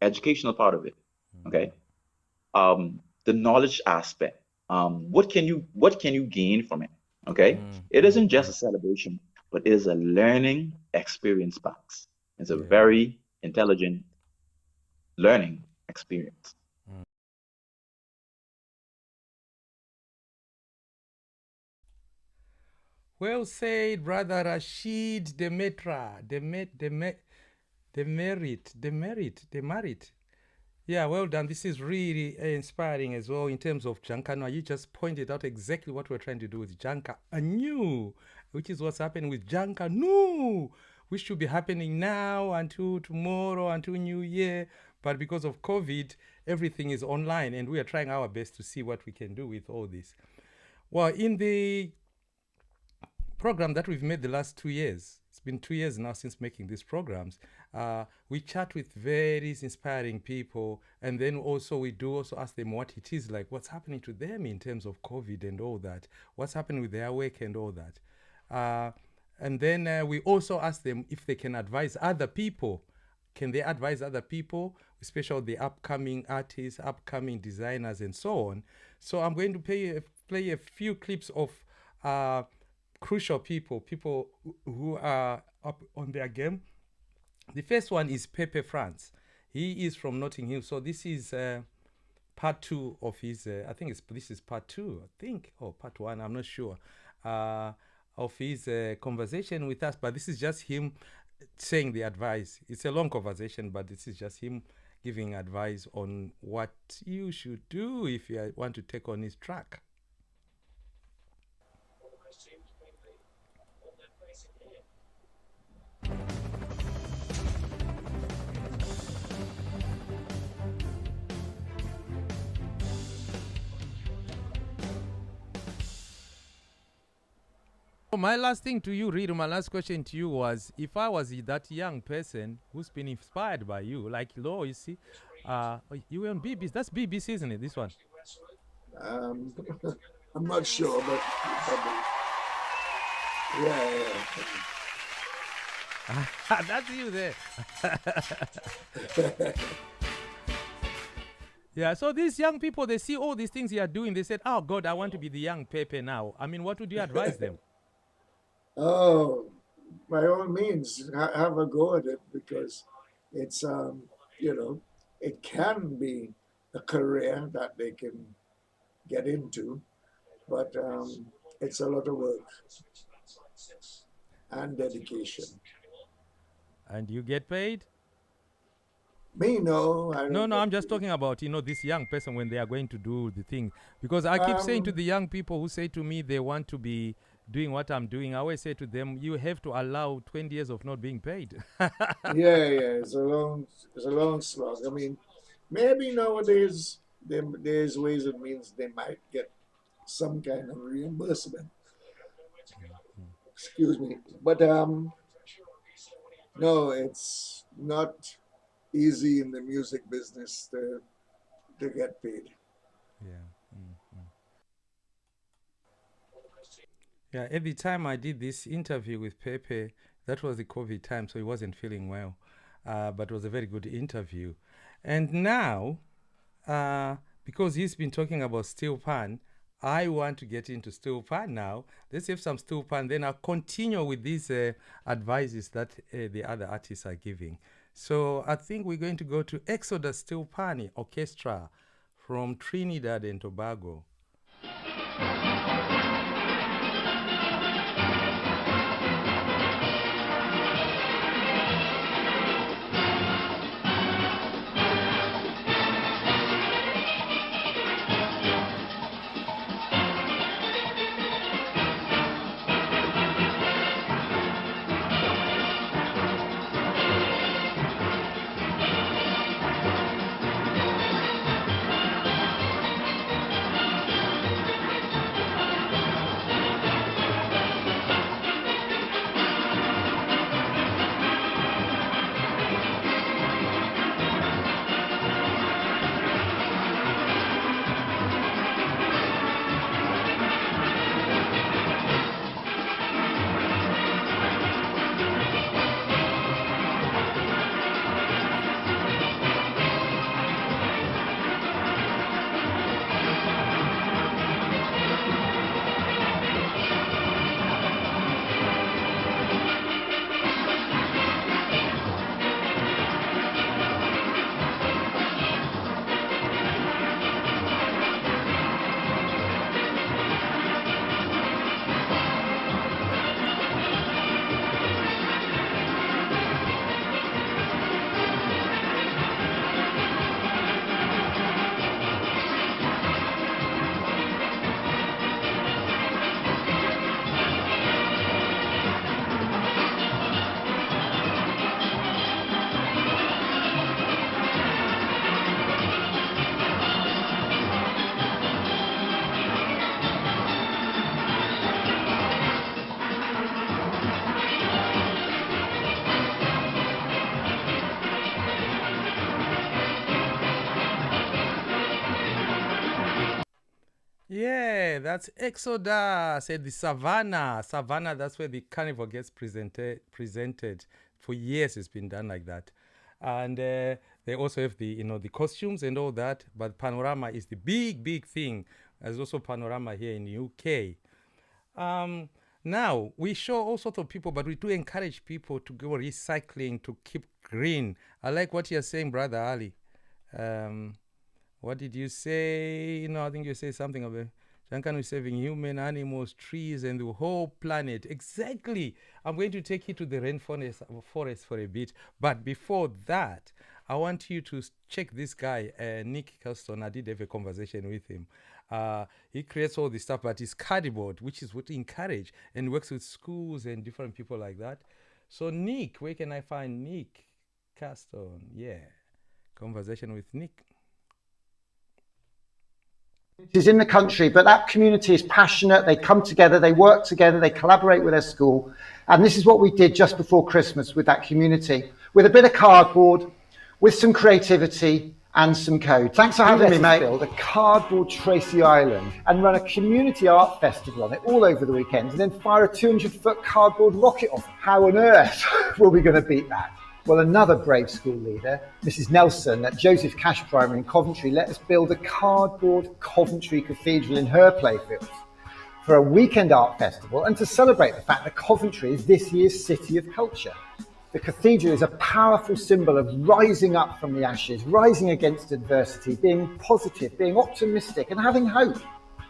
educational part of it. Okay, the knowledge aspect. What can you gain from it? Okay, it isn't just a celebration, but it is a learning experience box. It's a very intelligent learning experience. Well said, brother Rashid Demetra. Demerit. Yeah, well done. This is really inspiring as well in terms of Jankanu. You just pointed out exactly what we're trying to do with Jankanoo, which is what's happening with Jankanu, which should be happening now until tomorrow, until New Year. But because of COVID, everything is online, and we are trying our best to see what we can do with all this. Well, in the program that we've made the last 2 years, it's been 2 years now since making these programs, we chat with very inspiring people, and then also we do also ask them what it is like, what's happening to them in terms of COVID and all that, what's happening with their work and all that. And then we also ask them if they can advise other people. Can they advise other people, especially the upcoming artists, upcoming designers, and so on? So I'm going to play a few clips of crucial people who are up on their game. The first one is Pepe France. He is from Notting Hill. So this is part 2 of his, this is part 2, or part 1, I'm not sure, of his conversation with us, but this is just him saying the advice. It's a long conversation, but this is just him giving advice on what you should do if you want to take on his track. My last thing to you, Rido, my last question to you was, if I was that young person who's been inspired by you, like Lo, you see, you were on BBC. That's BBC, isn't it, this one? I'm not sure, but yeah. That's you there. Yeah, so these young people, they see all these things you are doing. They said, oh, God, I want to be the young Pepe now. I mean, what would you advise them? Oh, by all means, have a go at it, because it's, it can be a career that they can get into, but it's a lot of work and dedication. And you get paid? Me, no. No, I'm just talking about, this young person when they are going to do the thing. Because I keep saying to the young people who say to me they want to be doing what I'm doing, I always say to them, you have to allow 20 years of not being paid. Yeah, it's a long slog. I mean, maybe nowadays there's ways and means they might get some kind of reimbursement. Excuse me. But no, it's not easy in the music business to get paid. Yeah. Yeah, at the time I did this interview with Pepe, that was the COVID time, so he wasn't feeling well. But it was a very good interview. And now, because he's been talking about steel pan, I want to get into steel pan now. Let's have some steel pan, then I'll continue with these advices that the other artists are giving. So I think we're going to go to Exodus Steel Pan Orchestra from Trinidad and Tobago. Yeah, that's Exodus at the Savannah. Savannah, that's where the carnival gets presented. For years it's been done like that. And they also have the, the costumes and all that. But Panorama is the big thing. There's also Panorama here in the UK. Now, we show all sorts of people, but we do encourage people to go recycling, to keep green. I like what you're saying, Brother Ali. What did you say? I think you say something about Janganu is saving human, animals, trees, and the whole planet. Exactly. I'm going to take you to the rainforest forest for a bit. But before that, I want you to check this guy, Nick Poston. I did have a conversation with him. He creates all this stuff, but it's cardboard, which is what he encourage, and works with schools and different people like that. So Nick, where can I find Nick Poston? Yeah, conversation with Nick. Is in the country, but that community is passionate. They come together, they work together, they collaborate with their school. And this is what we did just before Christmas with that community, with a bit of cardboard, with some creativity and some code. Thanks for having me, mate. Build a cardboard Tracy Island and run a community art festival on it all over the weekend, and then fire a 200-foot cardboard rocket off. How on earth were we going to beat that? Well, another brave school leader, Mrs. Nelson at Joseph Cash Primary in Coventry, let us build a cardboard Coventry Cathedral in her playfield for a weekend art festival and to celebrate the fact that Coventry is this year's City of Culture. The cathedral is a powerful symbol of rising up from the ashes, rising against adversity, being positive, being optimistic and having hope.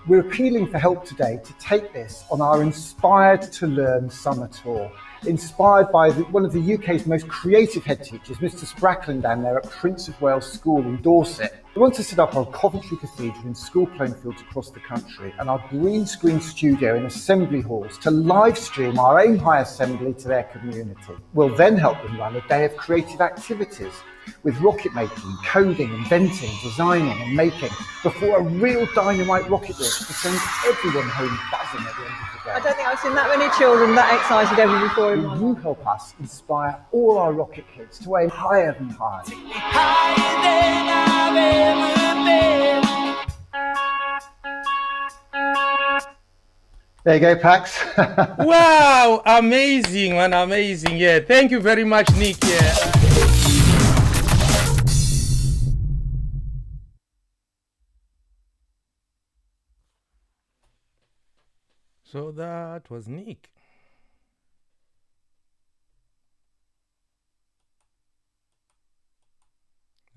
We're appealing for help today to take this on our Inspired to Learn summer tour, inspired by one of the UK's most creative head teachers, Mr. Sprackland, down there at Prince of Wales School in Dorset. We want to set up our Coventry Cathedral in school playing fields across the country and our green screen studio in assembly halls to live stream our Aim High Assembly to their community. We'll then help them run a day of creative activities with rocket making, coding, inventing, designing and making before a real dynamite rocket launch to send everyone home buzzing at the end of the day. I don't think I've seen that many children that excited ever before in my life. Will you help us inspire all our rocket kids to aim higher than high? Higher than I've ever been. There you go, Pax. Wow, amazing, man, amazing. Yeah, thank you very much, Nick. Yeah. So that was Nick.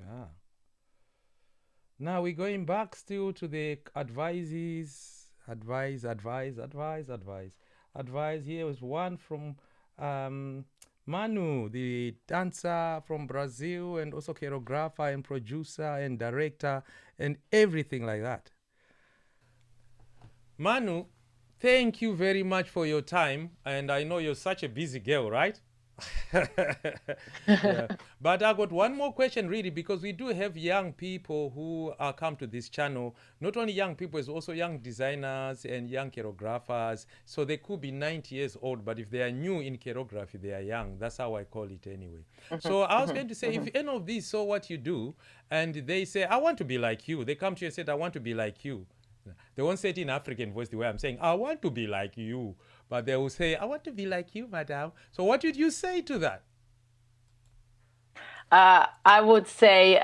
Yeah. Now we're going back still to the advices. Advice. Here was one from Manu, the dancer from Brazil and also choreographer and producer and director and everything like that. Manu, thank you very much for your time. And I know you're such a busy girl, right? Yeah. But I got one more question really, because we do have young people who come to this channel. Not only young people, it's also young designers and young choreographers. So they could be 90 years old, but if they are new in choreography, they are young. That's how I call it anyway. So I was going to say, if any of these saw what you do and they say, I want to be like you. They come to you and said, I want to be like you. They won't say it in African voice the way I'm saying, I want to be like you. But they will say, I want to be like you, madam. So what would you say to that? I would say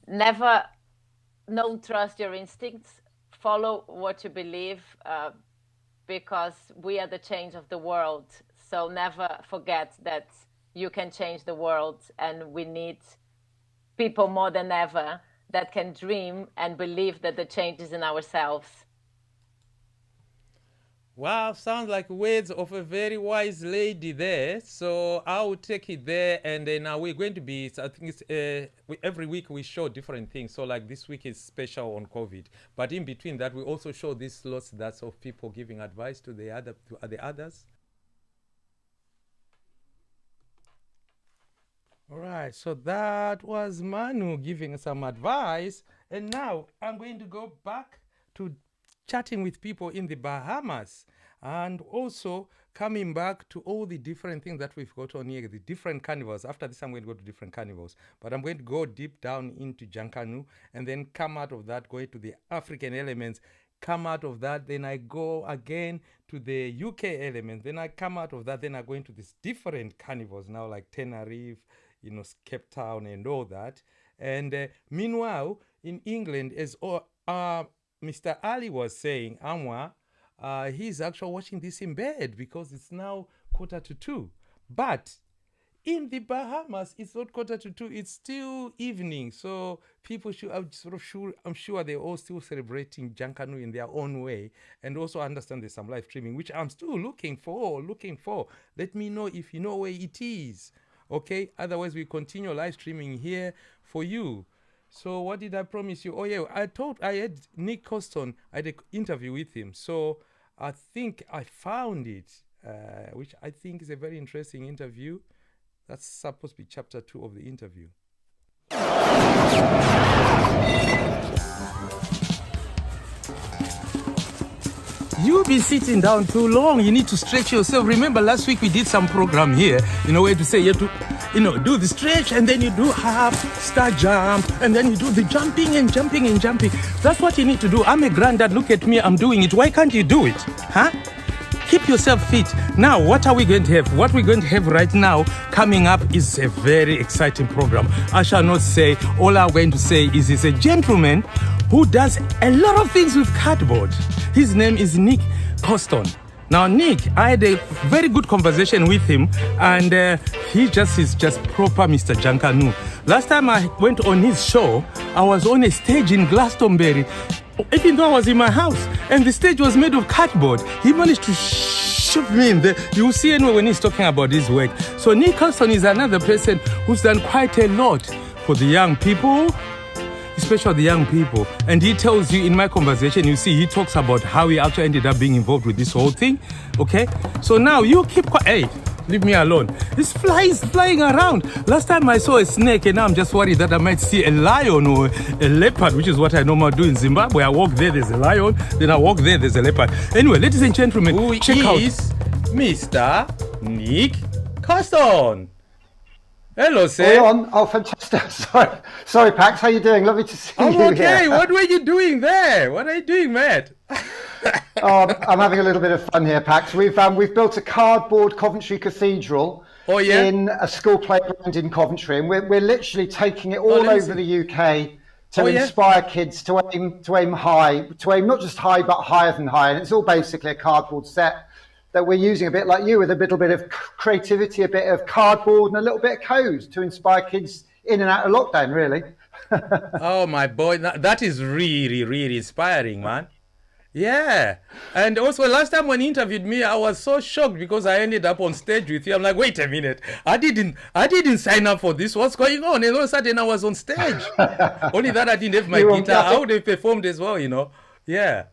don't trust your instincts. Follow what you believe, because we are the change of the world. So never forget that you can change the world, and we need people more than ever that can dream and believe that the change is in ourselves. Wow, sounds like words of a very wise lady there. So I will take it there, and then we're going to be, I think it's, every week we show different things. So like this week is special on COVID. But in between that, we also show these slots that's of people giving advice to the others. All right, so that was Manu giving some advice. And now I'm going to go back to chatting with people in the Bahamas and also coming back to all the different things that we've got on here, the different carnivals. After this, I'm going to go to different carnivals, but I'm going to go deep down into Junkanoo and then come out of that, going to the African elements, come out of that, then I go again to the UK elements, then I come out of that, then I go into these different carnivals now, like Tenerife, you know, Cape Town and all that. And meanwhile, in England, as Mr. Ali was saying, Anwar, he's actually watching this in bed because it's now 1:45. But in the Bahamas, it's not 1:45. It's still evening. So people should, I'm sure they're all still celebrating Janganu in their own way, and also understand there's some live streaming, which I'm still looking for. Let me know if you know where it is. Okay. Otherwise, we continue live streaming here for you. So what did I promise you? Oh yeah, I had Nick Poston. I had an interview with him. So I think I found it, which I think is a very interesting interview. That's supposed to be chapter 2 of the interview. You've been sitting down too long. You need to stretch yourself. Remember last week we did some program here, where to say you have to, do the stretch, and then you do half, star jump, and then you do the jumping and jumping and jumping. That's what you need to do. I'm a granddad. Look at me. I'm doing it. Why can't you do it? Huh? Keep yourself fit. Now, what are we going to have? What we're going to have right now coming up is a very exciting program. I shall not say. All I'm going to say is he's a gentleman who does a lot of things with cardboard. His name is Nick Poston. Now, Nick, I had a very good conversation with him, and he's just proper Mr. Junkanoo. Last time I went on his show, I was on a stage in Glastonbury, even though I was in my house, and the stage was made of cardboard. He managed to shove me in there. You'll see anyway when he's talking about his work. So Nick Poston is another person who's done quite a lot for the young people, especially the young people. And he tells you in my conversation, you see, he talks about how he actually ended up being involved with this whole thing. Okay? So now you keep quiet. Hey, leave me alone. This fly is flying around. Last time I saw a snake, and now I'm just worried that I might see a lion or a leopard, which is what I normally do in Zimbabwe. I walk there, there's a lion. Then I walk there, there's a leopard. Anyway, ladies and gentlemen, check out Mr. Nick Poston. Hello, sir. Oh, fantastic. Sorry, Pax. How you doing? Lovely to see you. I'm okay. What were you doing there? What are you doing, Matt? I'm having a little bit of fun here, Pax. We've built a cardboard Coventry Cathedral in a school playground in Coventry, and we're literally taking it all over the UK to inspire kids to aim high, to aim not just high but higher than high. And it's all basically a cardboard set that we're using a bit like you, with a little bit of creativity, a bit of cardboard and a little bit of code to inspire kids in and out of lockdown, really. Oh, my boy. That is really, really inspiring, man. Yeah. And also last time when he interviewed me, I was so shocked because I ended up on stage with you. I'm like, wait a minute. I didn't sign up for this. What's going on? And all of a sudden I was on stage. Only that I didn't have my guitar. I would have performed as well, Yeah.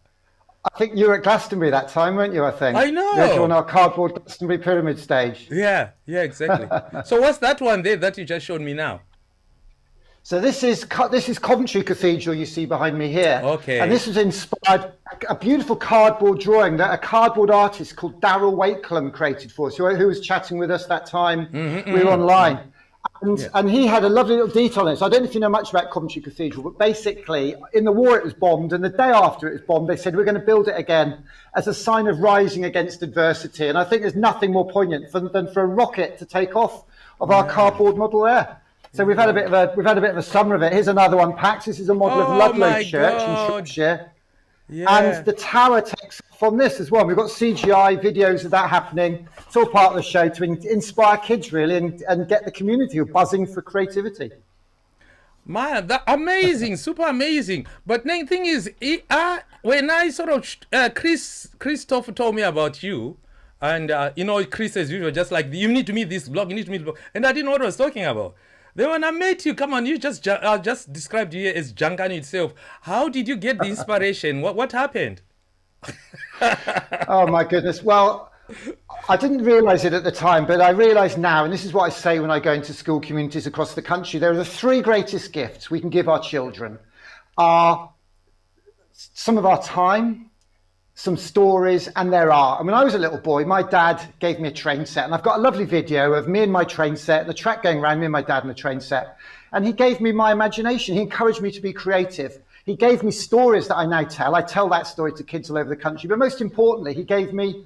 I think you were at Glastonbury that time, weren't you, I think? I know. You're on our cardboard Glastonbury pyramid stage. Yeah, exactly. So what's that one there that you just showed me now? So this is Coventry Cathedral you see behind me here. Okay. And this was inspired, a beautiful cardboard drawing that a cardboard artist called Daryl Wakelam created for us, who was chatting with us that time we were online. And he had a lovely little detail in it. So I don't know if you know much about Coventry Cathedral, but basically in the war it was bombed, and the day after it was bombed, they said, we're going to build it again as a sign of rising against adversity. And I think there's nothing more poignant than for a rocket to take off of our cardboard model there. So we've had a bit of a summer of it. Here's another one, Pax. This is a model of Ludlow Church in Shropshire. Yeah. And the tower takes from this as well. We've got CGI videos of that happening. It's all part of the show to inspire kids, really, and get the community buzzing for creativity. Man, that amazing, super amazing. But the thing is, when I sort of Christopher told me about you, and Chris as usual, just like, you need to meet this blog, and I didn't know what I was talking about. Then when I met you, come on, you just described you as Janganu itself. How did you get the inspiration? What happened? Oh my goodness. Well, I didn't realize it at the time, but I realize now, and this is what I say when I go into school communities across the country, there are the three greatest gifts we can give our children are some of our time, some stories, and their art. And when I was a little boy, my dad gave me a train set, and I've got a lovely video of me and my train set, the track going around, me and my dad in the train set. And he gave me my imagination. He encouraged me to be creative. He gave me stories that I now tell. I tell that story to kids all over the country. But most importantly, he gave me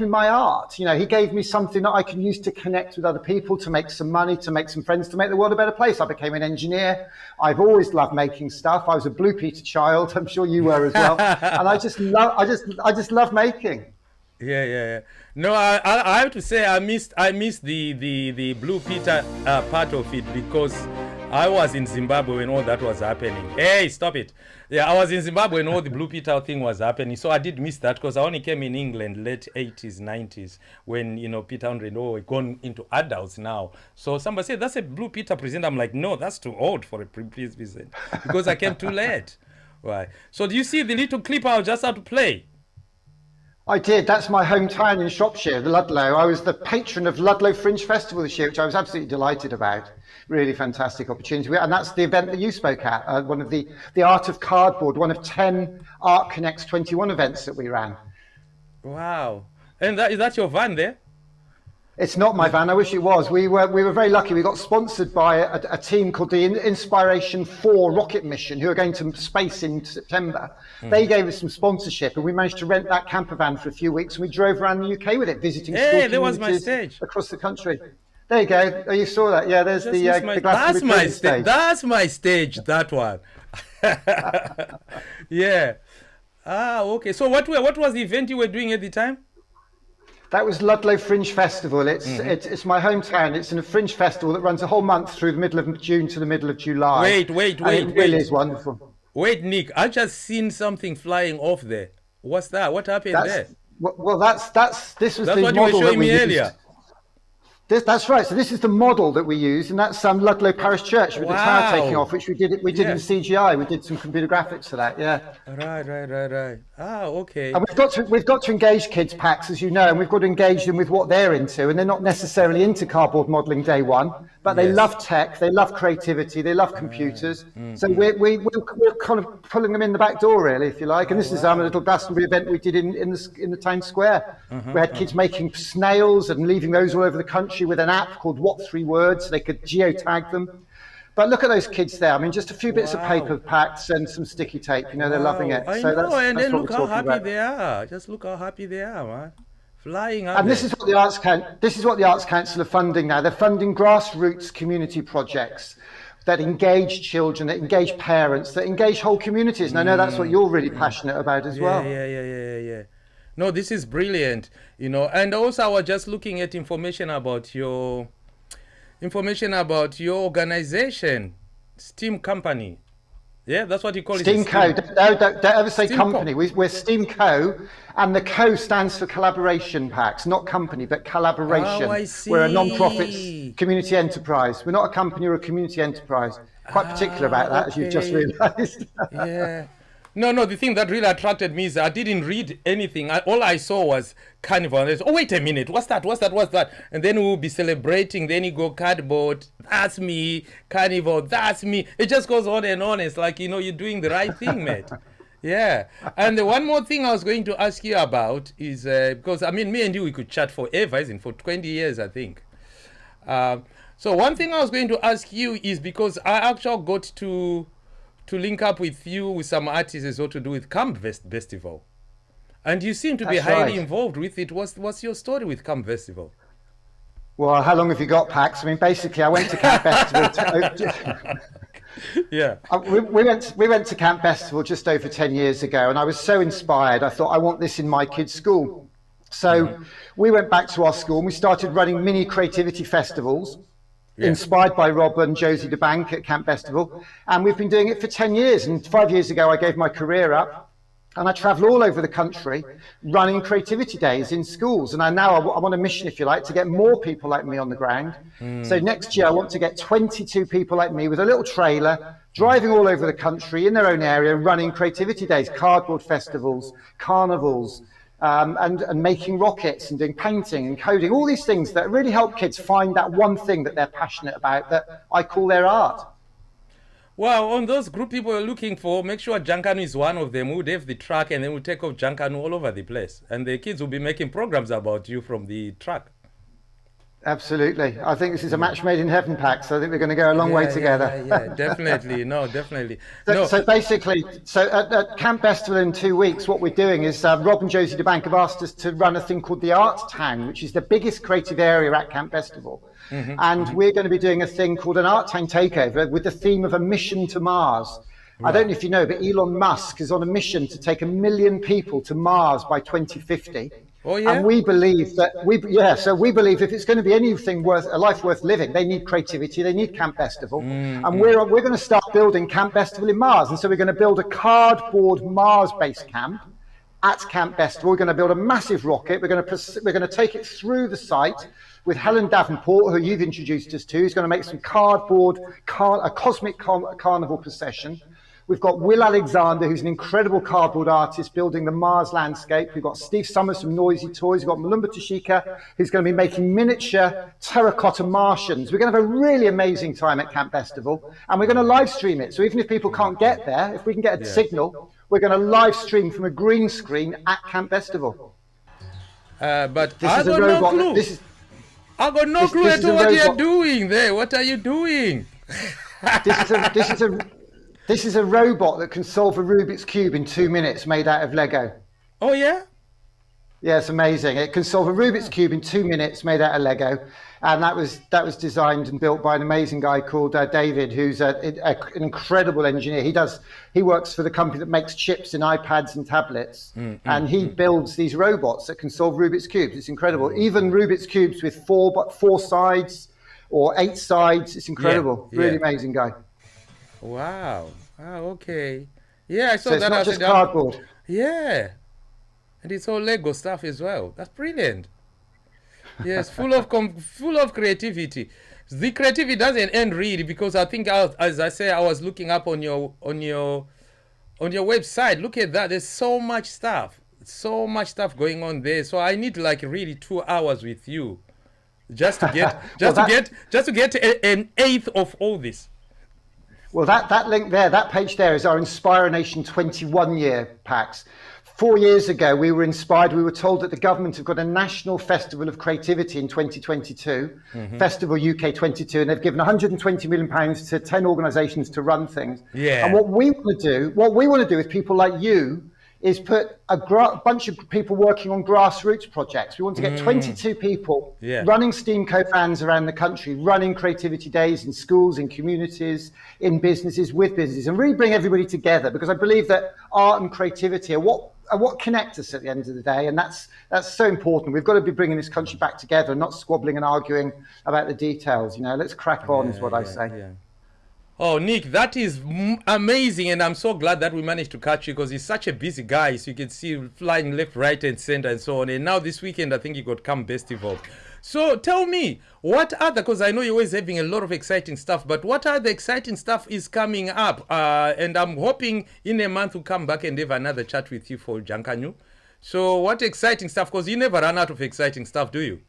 my art. He gave me something that I can use to connect with other people, to make some money, to make some friends, to make the world a better place. I became an engineer. I've always loved making stuff. I was a Blue Peter child. I'm sure you were as well. And I just love making. Yeah. No, I have to say I missed the Blue Peter part of it because I was in Zimbabwe when all that was happening. Hey, stop it. Yeah, I was in Zimbabwe when all the Blue Peter thing was happening. So I did miss that because I only came in England late 80s, 90s when, Peter and all were gone into adults now. So somebody said, that's a Blue Peter presenter. I'm like, no, that's too old for a please present because I came too late. Right. So do you see the little clip I was just had to play? I did. That's my hometown in Shropshire, Ludlow. I was the patron of Ludlow Fringe Festival this year, which I was absolutely delighted about. Really fantastic opportunity. And that's the event that you spoke at, one of the Art of Cardboard, one of 10 Art Connects 21 events that we ran. Wow. And is that your van there? It's not my van. I wish it was. We were very lucky. We got sponsored by a team called the Inspiration 4 rocket mission, who are going to space in September. They gave us some sponsorship, and we managed to rent that camper van for a few weeks. And we drove around the UK with it, visiting school there was my stage across the country. There you go. Oh, you saw that? Yeah. There's the that's my stage. That's my stage. That one. Yeah. Okay. So what was the event you were doing at the time? That was Ludlow Fringe Festival. It's my hometown. It's a fringe festival that runs a whole month through the middle of June to the middle of July. Wait. It really is wonderful. Wait, Nick, I just seen something flying off there. What's that? What happened there? Well, this was the what model you were showing me earlier. That's right. So this is the model that we used, and that's Ludlow Parish Church with the tower taking off, which we did in CGI. We did some computer graphics for that. Yeah. Right. Okay. And we've got to engage kids, Pax, as you know, and we've got to engage them with what they're into, and they're not necessarily into cardboard modelling day one, but they love tech, they love creativity, they love computers. So we're kind of pulling them in the back door, really, if you like. And this is a little Glastonbury event we did in the town square. We had kids making snails and leaving those all over the country with an app called What 3 Words, so they could geotag them. But look at those kids there. I mean, just a few bits of paper packs and some sticky tape. They're loving it. I know, and then look how happy they are. Just look how happy they are, man. Flying up. And this is what the Arts Council are funding now. They're funding grassroots community projects that engage children, that engage parents, that engage whole communities. And I know that's what you're really passionate about as well. Yeah. No, this is brilliant, And also, I was just looking at information about your organization, Steam Company. Yeah, that's what you call Steam it. Co. Don't ever say Steam company. We're Steam Co. And the Co stands for collaboration, Pax. Not company, but collaboration. Oh, I see. We're a non-profit community enterprise. We're not a company or a community enterprise. Quite particular about that, as you've just realised. Yeah. No, the thing that really attracted me is I didn't read anything. All I saw was Carnival. And oh, wait a minute, what's that? And then we'll be celebrating. Then you go cardboard, that's me. Carnival, that's me. It just goes on and on. It's like, you're doing the right thing, mate. Yeah. And the one more thing I was going to ask you about is, because, me and you, we could chat forever, isn't it? For 20 years, I think. So one thing I was going to ask you is because I actually got to link up with you with some artists as well to do with Camp Festival. And you seem to be highly involved with it. What's your story with Camp Festival? Well, how long have you got, Pax? Basically, I went to Camp Festival. Yeah. We went to Camp Festival just over 10 years ago, and I was so inspired. I thought, I want this in my kids' school. So we went back to our school and we started running mini creativity festivals. Yeah. Inspired by Rob and Josie DeBank at Camp Festival, and we've been doing it for 10 years. And 5 years ago, I gave my career up, and I travel all over the country running creativity days in schools. And I'm on a mission, if you like, to get more people like me on the ground. So next year, I want to get 22 people like me with a little trailer, driving all over the country in their own area, running creativity days, cardboard festivals, carnivals, and making rockets and doing painting and coding, all these things that really help kids find that one thing that they're passionate about that I call their art. Well, on those group people are looking for, make sure Janganu is one of them. We would have the track and then we'll take off Janganu all over the place. And the kids will be making programs about you from the track. Absolutely. I think this is a match made in heaven, Pax. So I think we're going to go a long way together. Yeah, definitely. Definitely. So basically, at Camp Festival in 2 weeks, what we're doing is Rob and Josie DeBank have asked us to run a thing called the Art Town, which is the biggest creative area at Camp Festival. And we're going to be doing a thing called an Art Town Takeover with the theme of a mission to Mars. Right. I don't know if you know, but Elon Musk is on a mission to take 1 million people to Mars by 2050. Oh, yeah? And we believe that so we believe if it's going to be anything a life worth living, they need creativity, they need Camp Festival. And we're going to start building Camp Festival in Mars. And so we're going to build a cardboard Mars-based camp at Camp Festival. We're going to build a massive rocket. We're going to take it through the site with Helen Davenport, who you've introduced us to, who's going to make some cardboard, a cosmic carnival procession. We've got Will Alexander, who's an incredible cardboard artist, building the Mars landscape. We've got Steve Summers from Noisy Toys. We've got Malumba Tashika, who's going to be making miniature terracotta Martians. We're going to have a really amazing time at Camp Festival, and we're going to live stream it. So even if people can't get there, if we can get a signal, we're going to live stream from a green screen at Camp Festival. But I got no clue. I got no clue as to what you're doing there. What are you doing? This is a robot that can solve a Rubik's Cube in 2 minutes, made out of Lego. Oh, yeah? Yeah, it's amazing. It can solve a Rubik's Cube in 2 minutes, made out of Lego. And that was designed and built by an amazing guy called David, who's an incredible engineer. He works for the company that makes chips in iPads and tablets. And he builds these robots that can solve Rubik's Cubes. It's incredible. Even Rubik's Cubes with four sides or 8 sides. It's incredible. Really amazing guy. Wow. Okay. Yeah, I saw so that. It's not just cardboard. Yeah. And it's all Lego stuff as well. That's brilliant. Yes, full of creativity. The creativity doesn't end really, because I think, as I say, I was looking up on your website. Look at that. There's so much stuff going on there. So I need like really 2 hours with you, just to get an eighth of all this. Well, that link there, that page there is our Inspire a Nation 21 year Pax. 4 years ago, we were inspired. We were told that the government have got a national festival of creativity in 2022, Festival UK 22, and they've given £120 million to 10 organisations to run things. Yeah. And what we want to do with people like you is put a bunch of people working on grassroots projects. We want to get 22 people running Steamco vans around the country, running creativity days in schools, in communities, in businesses, with businesses, and really bring everybody together, because I believe that art and creativity are what connect us at the end of the day, and that's so important. We've got to be bringing this country back together and not squabbling and arguing about the details. Let's crack on, is what I say. Yeah. Oh, Nick, that is amazing, and I'm so glad that we managed to catch you, because he's such a busy guy. So you can see flying left, right, and center, and so on. And now this weekend, I think you got Camp Festival. So tell me, what other? Because I know you're always having a lot of exciting stuff. But what other exciting stuff is coming up? And I'm hoping in a month we'll come back and have another chat with you for Junkanoo. So what exciting stuff? Because you never run out of exciting stuff, do you?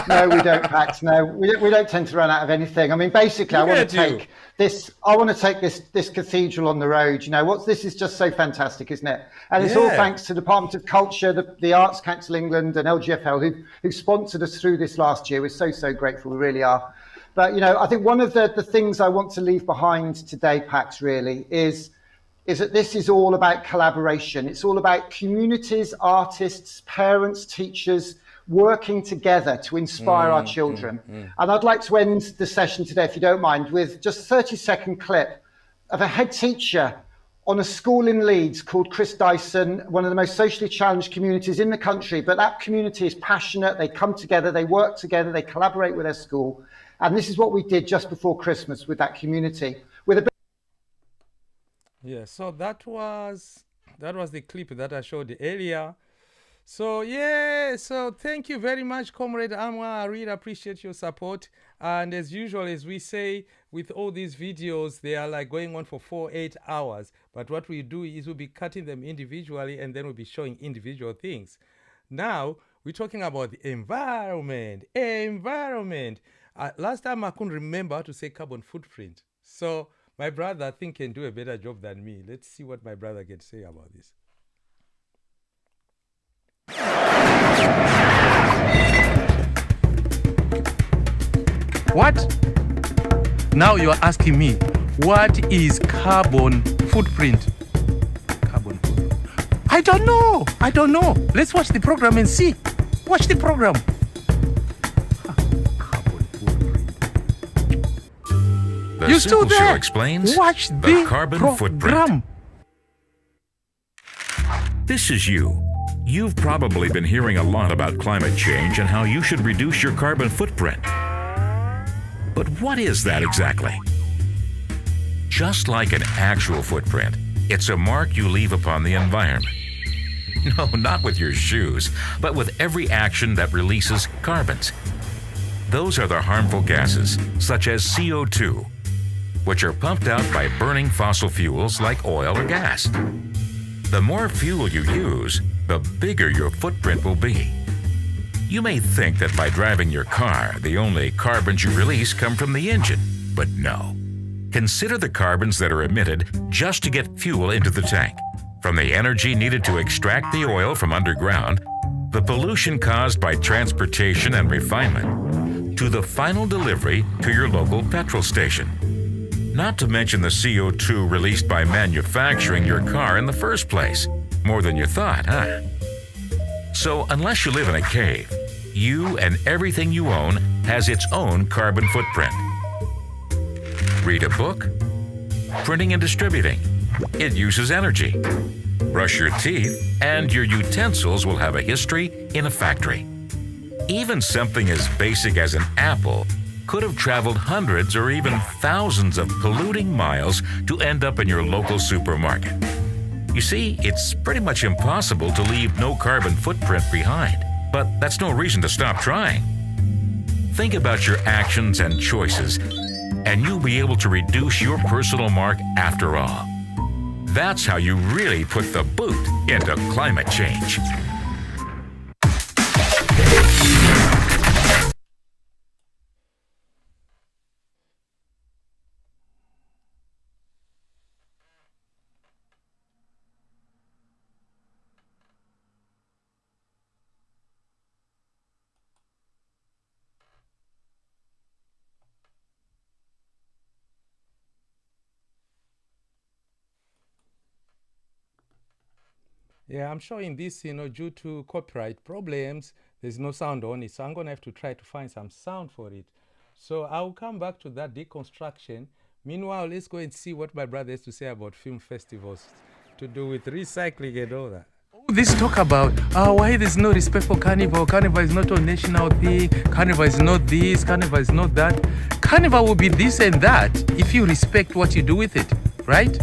No, we don't, Pax. No, we don't tend to run out of anything. I mean, basically, I want to take this cathedral on the road. This is just so fantastic, isn't it? And it's all thanks to the Department of Culture, the Arts Council England, and LGFL who sponsored us through this last year. We're so grateful. We really are. But I think one of the things I want to leave behind today, Pax, really is that this is all about collaboration. It's all about communities, artists, parents, teachers, working together to inspire our children. And I'd like to end the session today, if you don't mind, with just a 30-second clip of a head teacher on a school in Leeds called Chris Dyson, one of the most socially challenged communities in the country. But that community is passionate. They come together, they work together, they collaborate with their school. And this is what we did just before Christmas with that community. So that was the clip that I showed earlier. So thank you very much, Comrade Amwa. I really appreciate your support. And as usual, as we say, with all these videos, they are like going on for 4-8 hours. But what we do is we'll be cutting them individually, and then we'll be showing individual things. Now, we're talking about the environment. Last time I couldn't remember how to say carbon footprint. So my brother, I think, can do a better job than me. Let's see what my brother can say about this. What? Now you're asking me, what is carbon footprint? I don't know. Let's watch the program and see. Watch the program. Carbon footprint. You still there? Show explains watch the carbon program. Footprint. This is you. You've probably been hearing a lot about climate change and how you should reduce your carbon footprint. But what is that exactly? Just like an actual footprint, it's a mark you leave upon the environment. No, not with your shoes, but with every action that releases carbons. Those are the harmful gases, such as CO2, which are pumped out by burning fossil fuels like oil or gas. The more fuel you use, the bigger your footprint will be. You may think that by driving your car, the only carbons you release come from the engine, but no. Consider the carbons that are emitted just to get fuel into the tank. From the energy needed to extract the oil from underground, the pollution caused by transportation and refinement, to the final delivery to your local petrol station. Not to mention the CO2 released by manufacturing your car in the first place. More than you thought, huh? So unless you live in a cave, you and everything you own has its own carbon footprint. Read a book? Printing and distributing. It uses energy. Brush your teeth, and your utensils will have a history in a factory. Even something as basic as an apple could have traveled hundreds or even thousands of polluting miles to end up in your local supermarket. You see, it's pretty much impossible to leave no carbon footprint behind, but that's no reason to stop trying. Think about your actions and choices, and you'll be able to reduce your personal mark after all. That's how you really put the boot into climate change. Yeah, I'm showing this, due to copyright problems, there's no sound on it. So I'm going to have to try to find some sound for it. So I'll come back to that deconstruction. Meanwhile, let's go and see what my brother has to say about film festivals to do with recycling and all that. This talk about why there's no respect for Carnival. Carnival is not a national thing. Carnival is not this. Carnival is not that. Carnival will be this and that if you respect what you do with it, right?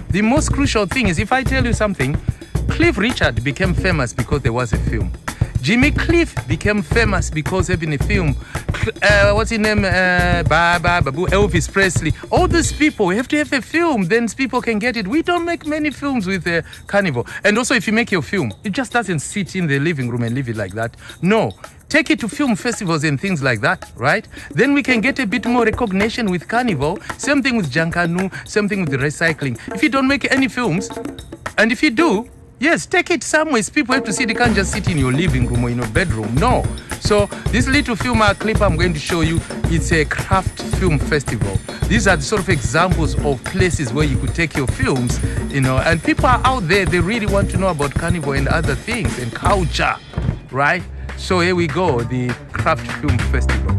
The most crucial thing is if I tell you something, Cliff Richard became famous because there was a film. Jimmy Cliff became famous because having a film. What's his name? Elvis Presley. All these people have to have a film, then people can get it. We don't make many films with Carnival. And also, if you make your film, it just doesn't sit in the living room and leave it like that. No. Take it to film festivals and things like that, right? Then we can get a bit more recognition with Carnival. Same thing with Janganu, same thing with the recycling. If you don't make any films, and if you do, yes, take it somewhere. People have to see. They can't just sit in your living room or in your bedroom. No. So this little film clip I'm going to show you, it's a craft film festival. These are the sort of examples of places where you could take your films, and people are out there. They really want to know about Carnival and other things and culture, right? So here we go, the craft film festival.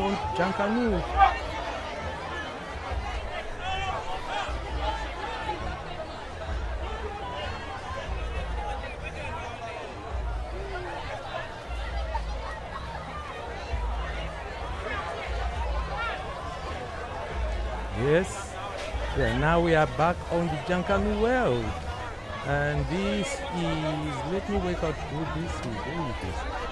on Junkanoo. Yes, yeah, now we are back on the Junkanoo world. And this is, let me work out who this is. Who is this?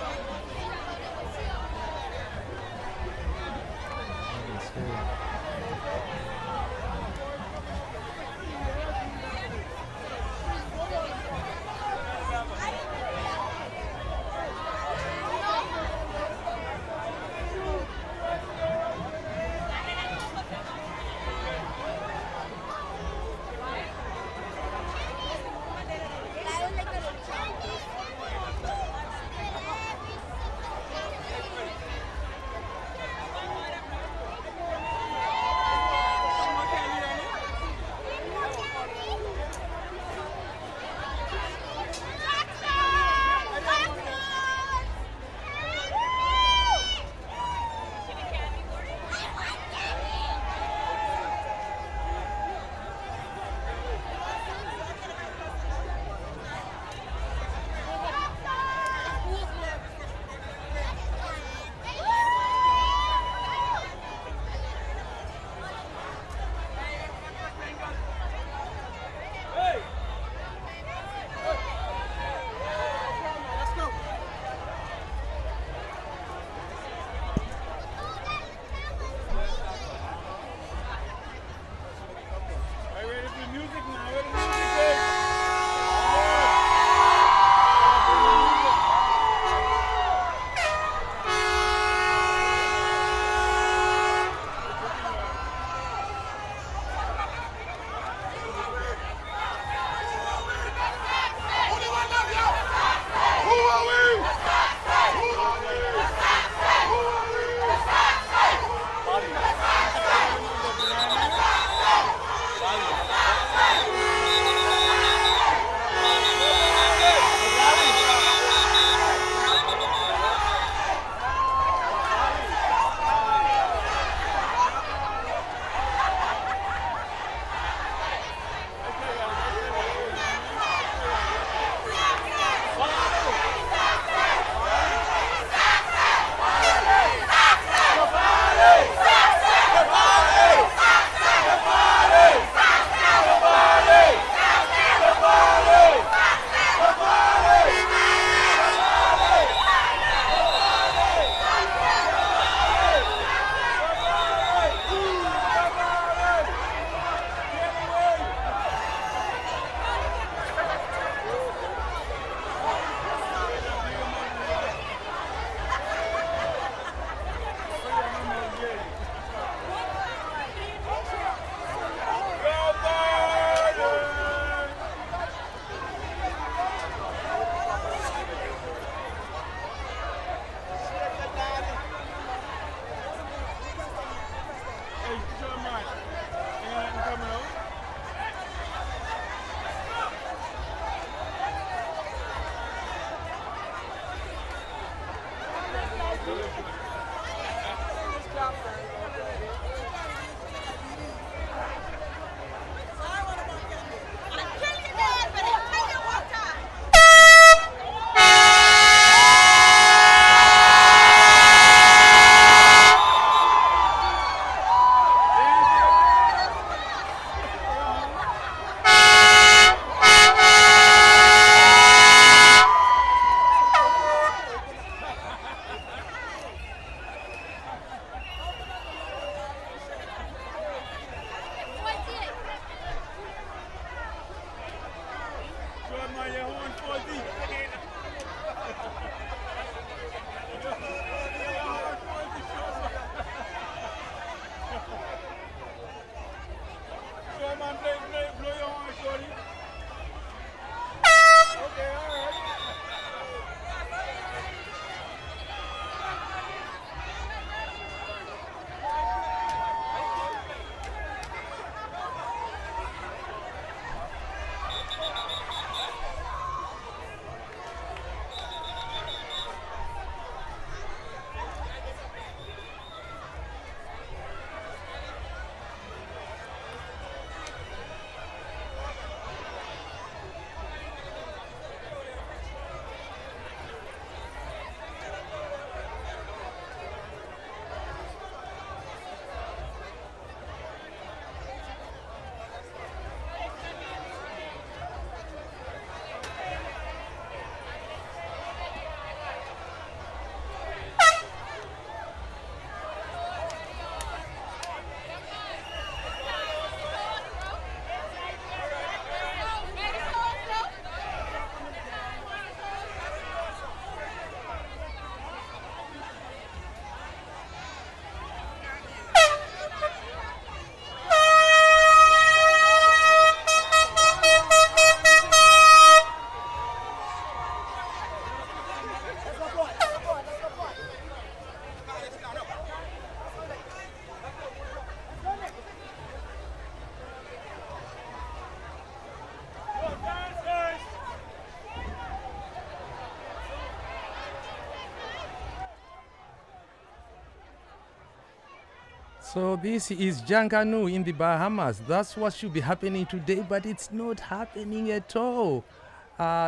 So this is Janganu in the Bahamas. That's what should be happening today, but it's not happening at all.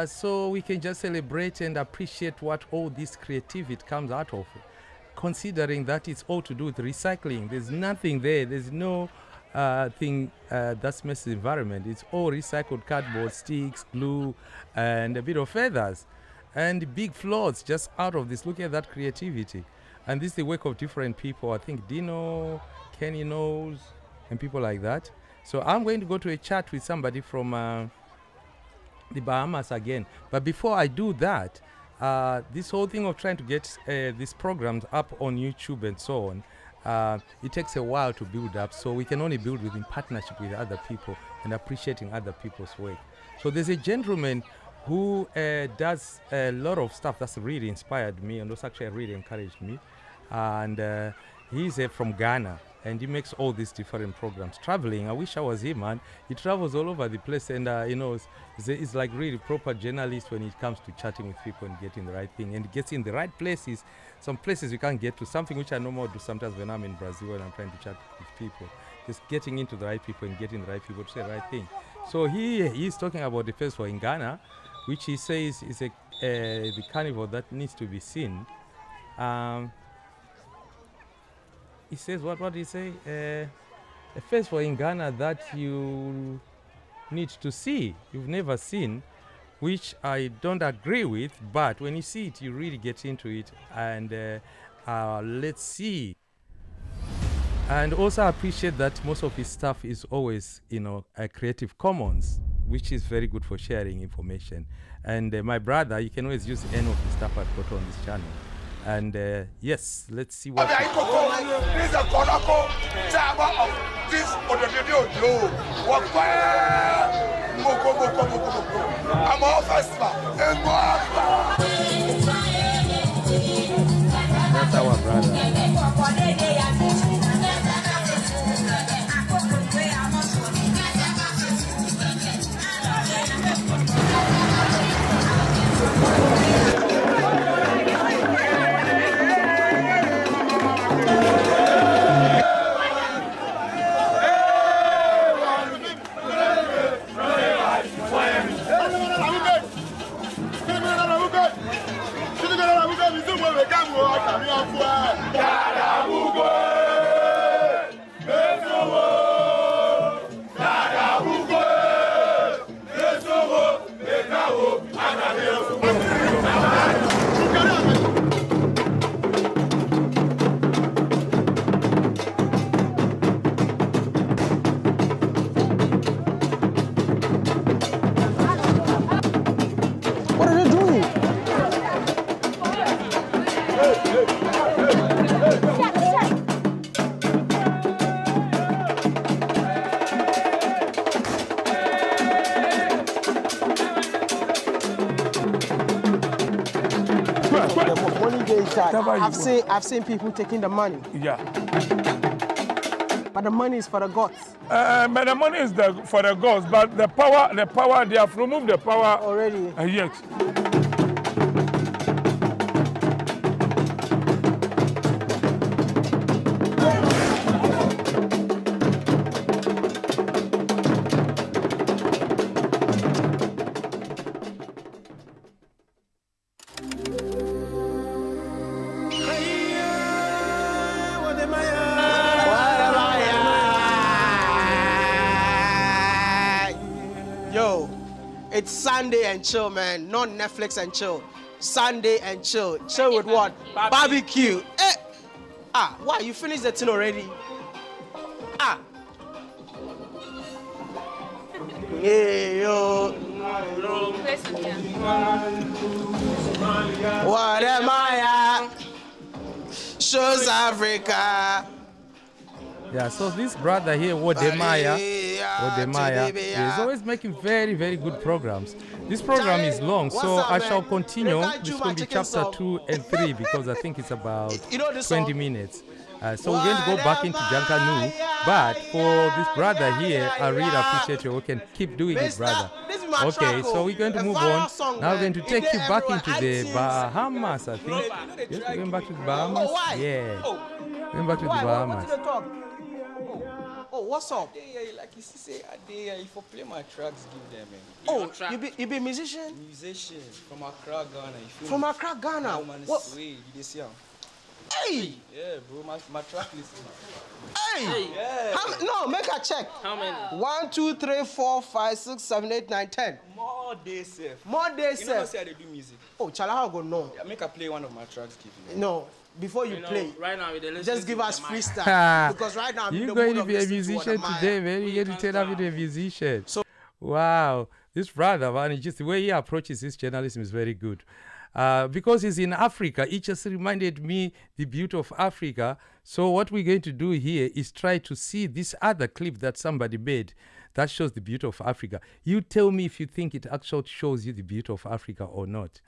So we can just celebrate and appreciate what all this creativity comes out of, considering that it's all to do with recycling. There's nothing there. There's no thing that's messes the environment. It's all recycled cardboard, sticks, glue, and a bit of feathers. And big floats just out of this. Look at that creativity. And this is the work of different people. I think Dino, Kenny knows, and people like that. So I'm going to go to a chat with somebody from the Bahamas again. But before I do that, this whole thing of trying to get these programs up on YouTube and so on, it takes a while to build up. So we can only build within partnership with other people and appreciating other people's work. So there's a gentleman who does a lot of stuff that's really inspired me and also actually really encouraged me. And he's from Ghana, and he makes all these different programs. Traveling, I wish I was him, man. He travels all over the place, and you know, he's like really proper journalist when it comes to chatting with people and getting the right thing. And he gets in the right places, some places we can't get to, something which I normally do sometimes when I'm in Brazil and I'm trying to chat with people. Just getting into the right people and getting the right people to say the right thing. So he's talking about the festival in Ghana, which he says is the carnival that needs to be seen. He says, what did he say? A festival in Ghana that you need to see, you've never seen, which I don't agree with, but when you see it, you really get into it. And let's see. And also I appreciate that most of his stuff is always, you know, a Creative Commons, which is very good for sharing information. And my brother, you can always use any of the stuff I've got on this channel. And yes, let's see what. This is a Konako Java of this Ododio. I'm all festival. That's our brother. I've seen people taking the money. Yeah. But the money is for the gods. But the money is for the gods, but the power, they have removed the power already. Yes. It's Sunday and chill, man. Not Netflix and chill. Sunday and chill. Chill with what? Barbecue. Why? You finished the thing already? Yeah, yo. What am I Shows Africa. Yeah, so this brother here, Wodemaya, is always making very, very good programs. This program is long, so I shall continue. This will be chapter 2 and 3 because I think it's about 20 minutes. So we're going to go back into Junkanoo, but for this brother here, I really appreciate your work and keep doing it, brother. Okay, so we're going to move on. Now we're going to take you back into the Bahamas, I think. Yes, we're going back to the Bahamas? Yeah. Going back to the Bahamas. Oh, what's up? Like you see, say I dey if I play my tracks, give them. Oh, you be musician? Musician from Accra, Ghana. From Accra, Ghana. What? Wait, you see him? Hey! Yeah, bro, my track list. Hey! Yeah. No, make a check. How many? 1, 2, 3, 4, 5, 6, 7, 8, 9, 10. More days, safe. More days, You know, safe. say I dey do music. Oh, chala, how go know? Yeah, make I play one of my tracks, give you. No, before you play, right now, just give us freestyle. Because right now, I'm in You're the going mood to of be a listening to musician Wada today, Maya. man. You're going to turn up into a musician. Wow. This brother, man, just the way he approaches his journalism is very good. Because he's in Africa, it just reminded me the beauty of Africa. So what we're going to do here is try to see this other clip that somebody made that shows the beauty of Africa. You tell me if you think it actually shows you the beauty of Africa or not.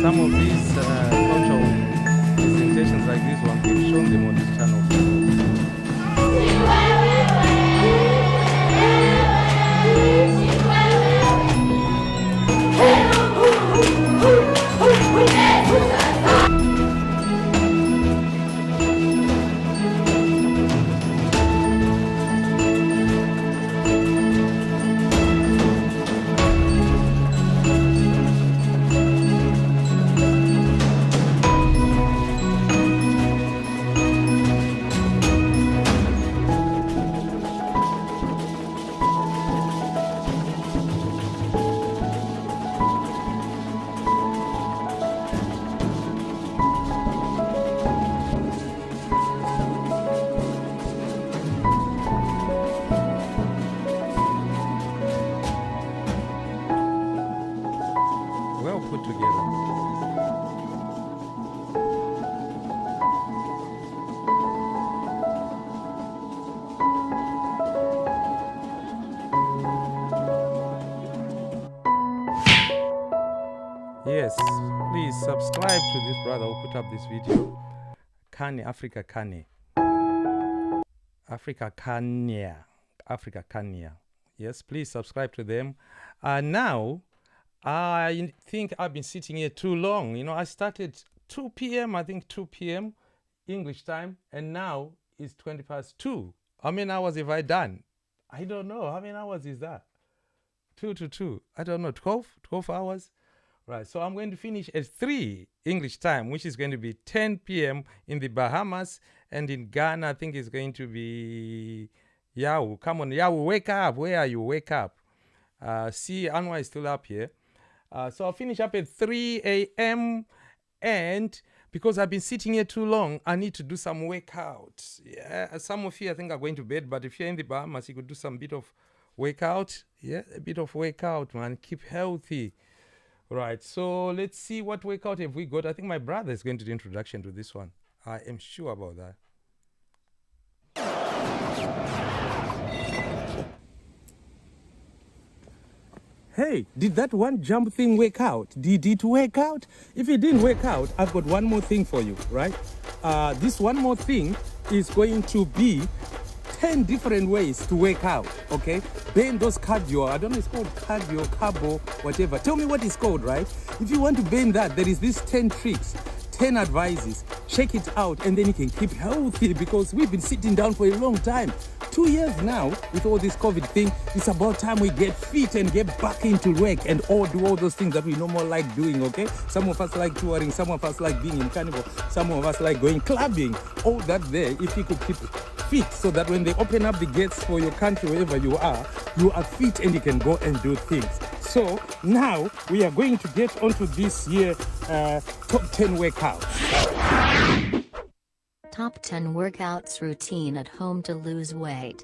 Some of these cultural presentations like this one, we've shown them on this channel. Well put together. Yes, please subscribe to this brother who put up this video. Kanye, Africa Kanye. Africa Kanye. Africa Kanye. Yes, please subscribe to them. Now, I think I've been sitting here too long. You know, I started 2 p.m., I think 2 p.m. English time, and now it's 20 past 2. How many hours have I done? I don't know. How many hours is that? 2 to 2. I don't know. 12 hours? Right. So I'm going to finish at 3 English time, which is going to be 10 p.m. in the Bahamas, and in Ghana, I think it's going to be Yahoo. Come on, Yahoo, wake up. Where are you? Wake up. See, Anwar is still up here. So I'll finish up at 3 a.m. And because I've been sitting here too long, I need to do some workout. Yeah, some of you, I think, are going to bed. But if you're in the Bahamas, you could do some bit of workout. Yeah, a bit of workout, man. Keep healthy. Right. So let's see what workout have we got. I think my brother is going to do the introduction to this one. I am sure about that. Hey, did that one jump thing work out? Did it work out? If it didn't work out, I've got one more thing for you, right? This one more thing is going to be 10 different ways to work out, okay? Burn those cardio, I don't know, it's called cardio, carbo, whatever. Tell me what it's called, right? If you want to burn that, there is these 10 tricks, 10 advices. Check it out and then you can keep healthy because we've been sitting down for a long time. 2 years now with all this COVID thing. It's about time we get fit and get back into work and all do all those things that we no more like doing, okay? Some of us like touring, some of us like being in Carnival, some of us like going clubbing. All that there, if you could keep fit so that when they open up the gates for your country, wherever you are fit and you can go and do things. So now we are going to get onto this year top 10 workouts. Top 10 workouts routine at home to lose weight.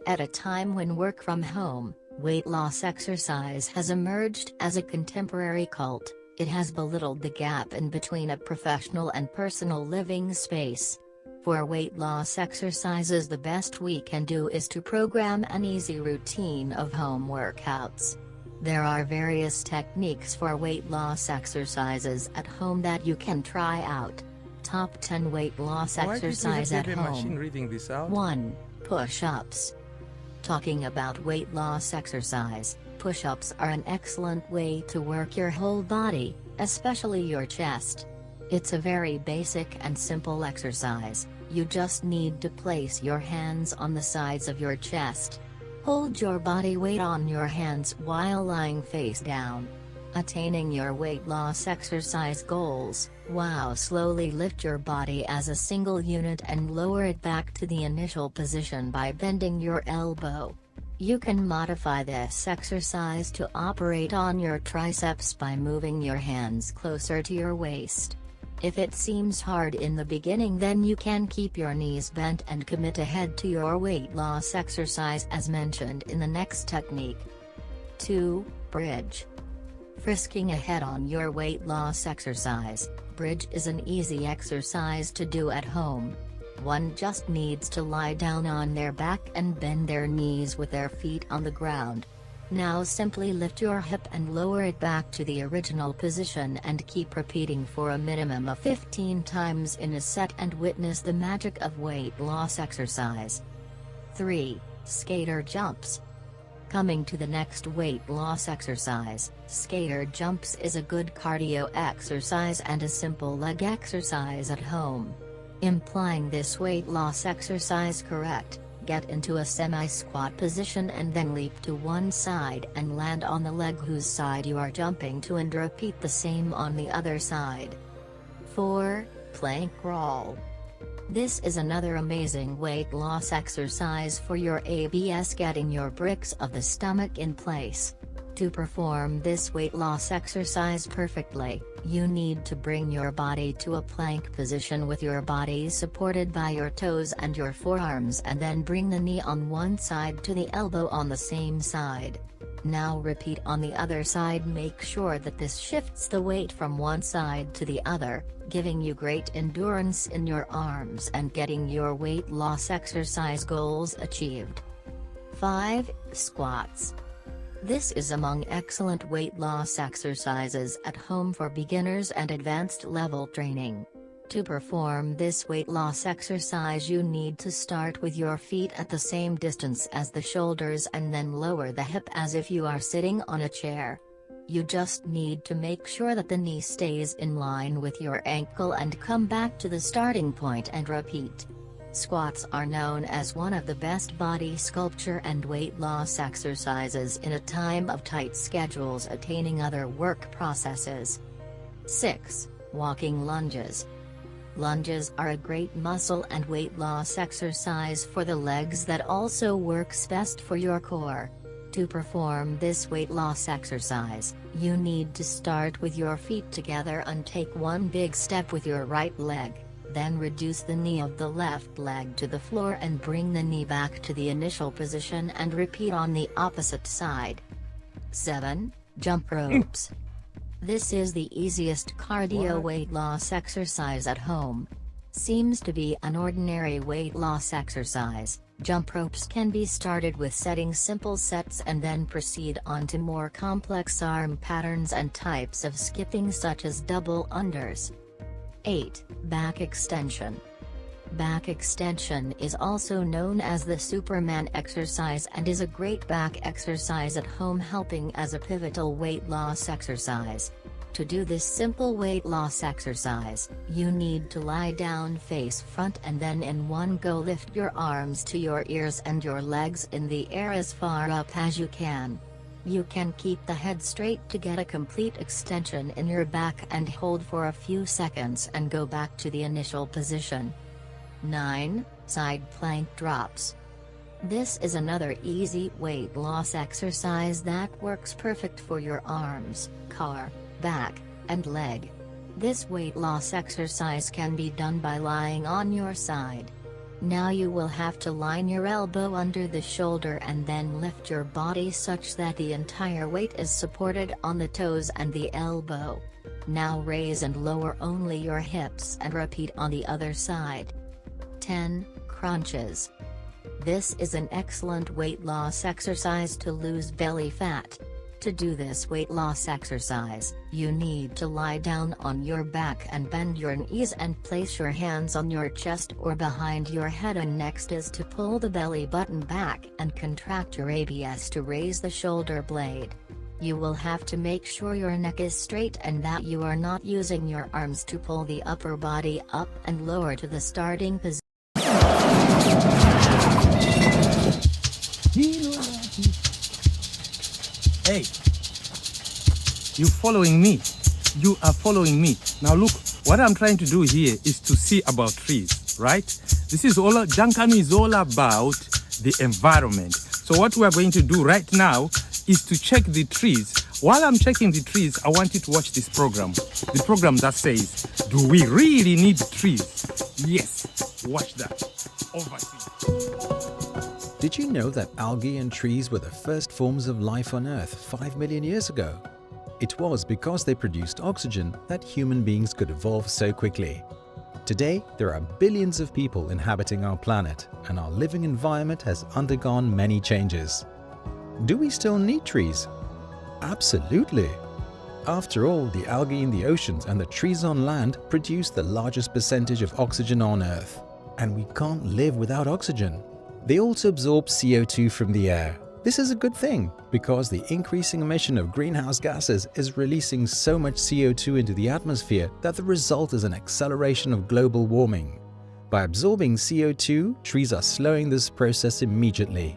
At a time when work from home, weight loss exercise has emerged as a contemporary cult, it has belittled the gap in between a professional and personal living space. For weight loss exercises, the best we can do is to program an easy routine of home workouts. There are various techniques for weight loss exercises at home that you can try out. Top 10 weight loss exercise at home. 1. Push-ups. Talking about weight loss exercise, push-ups are an excellent way to work your whole body, especially your chest. It's a very basic and simple exercise. You just need to place your hands on the sides of your chest. Hold your body weight on your hands while lying face down. Attaining your weight loss exercise goals, slowly lift your body as a single unit and lower it back to the initial position by bending your elbow. You can modify this exercise to operate on your triceps by moving your hands closer to your waist. If it seems hard in the beginning, then you can keep your knees bent and commit ahead to your weight loss exercise as mentioned in the next technique. 2. Bridge. Frisking ahead on your weight loss exercise, bridge is an easy exercise to do at home. One just needs to lie down on their back and bend their knees with their feet on the ground. Now simply lift your hip and lower it back to the original position and keep repeating for a minimum of 15 times in a set and witness the magic of weight loss exercise. 3. Skater jumps. Coming to the next weight loss exercise, skater jumps is a good cardio exercise and a simple leg exercise at home. Implying this weight loss exercise correct, get into a semi-squat position and then leap to one side and land on the leg whose side you are jumping to and repeat the same on the other side. 4. Plank roll. This is another amazing weight loss exercise for your abs, getting your bricks of the stomach in place. To perform this weight loss exercise perfectly, you need to bring your body to a plank position with your body supported by your toes and your forearms, and then bring the knee on one side to the elbow on the same side. Now repeat on the other side. Make sure that this shifts the weight from one side to the other, giving you great endurance in your arms and getting your weight loss exercise goals achieved. 5. Squats. This is among excellent weight loss exercises at home for beginners and advanced level training. To perform this weight loss exercise, you need to start with your feet at the same distance as the shoulders and then lower the hip as if you are sitting on a chair. You just need to make sure that the knee stays in line with your ankle and come back to the starting point and repeat. Squats are known as one of the best body sculpture and weight loss exercises in a time of tight schedules attaining other work processes. 6. Walking lunges. Lunges are a great muscle and weight loss exercise for the legs that also works best for your core. To perform this weight loss exercise, you need to start with your feet together and take one big step with your right leg. Then reduce the knee of the left leg to the floor and bring the knee back to the initial position and repeat on the opposite side. 7. Jump ropes. This is the easiest cardio weight loss exercise at home. Seems to be an ordinary weight loss exercise, Jump ropes can be started with setting simple sets and then proceed on to more complex arm patterns and types of skipping such as double unders. 8. Back extension. Back extension is also known as the Superman exercise and is a great back exercise at home, helping as a pivotal weight loss exercise. To do this simple weight loss exercise, you need to lie down face front and then in one go lift your arms to your ears and your legs in the air as far up as you can. You can keep the head straight to get a complete extension in your back and hold for a few seconds and go back to the initial position. 9. Side plank drops. This is another easy weight loss exercise that works perfect for your arms, core, back, and leg. This weight loss exercise can be done by lying on your side. Now you will have to line your elbow under the shoulder and then lift your body such that the entire weight is supported on the toes and the elbow. Now raise and lower only your hips and repeat on the other side. 10. Crunches. This is an excellent weight loss exercise to lose belly fat. To do this weight loss exercise, you need to lie down on your back and bend your knees and place your hands on your chest or behind your head, and next is to pull the belly button back and contract your abs to raise the shoulder blade. You will have to make sure your neck is straight and that you are not using your arms to pull the upper body up and lower to the starting position. Hey, you following me? You are following me. Now look, what I'm trying to do here is to see about trees, right? This is all, Janganu is all about the environment. So what we are going to do right now is to check the trees. While I'm checking the trees, I want you to watch this program. The program that says, do we really need trees? Yes, watch that. Over to you. Did you know that algae and trees were the first forms of life on Earth 5 million years ago? It was because they produced oxygen that human beings could evolve so quickly. Today, there are billions of people inhabiting our planet, and our living environment has undergone many changes. Do we still need trees? Absolutely! After all, the algae in the oceans and the trees on land produce the largest percentage of oxygen on Earth, and we can't live without oxygen. They also absorb CO2 from the air. This is a good thing because the increasing emission of greenhouse gases is releasing so much CO2 into the atmosphere that the result is an acceleration of global warming. By absorbing CO2, trees are slowing this process immediately.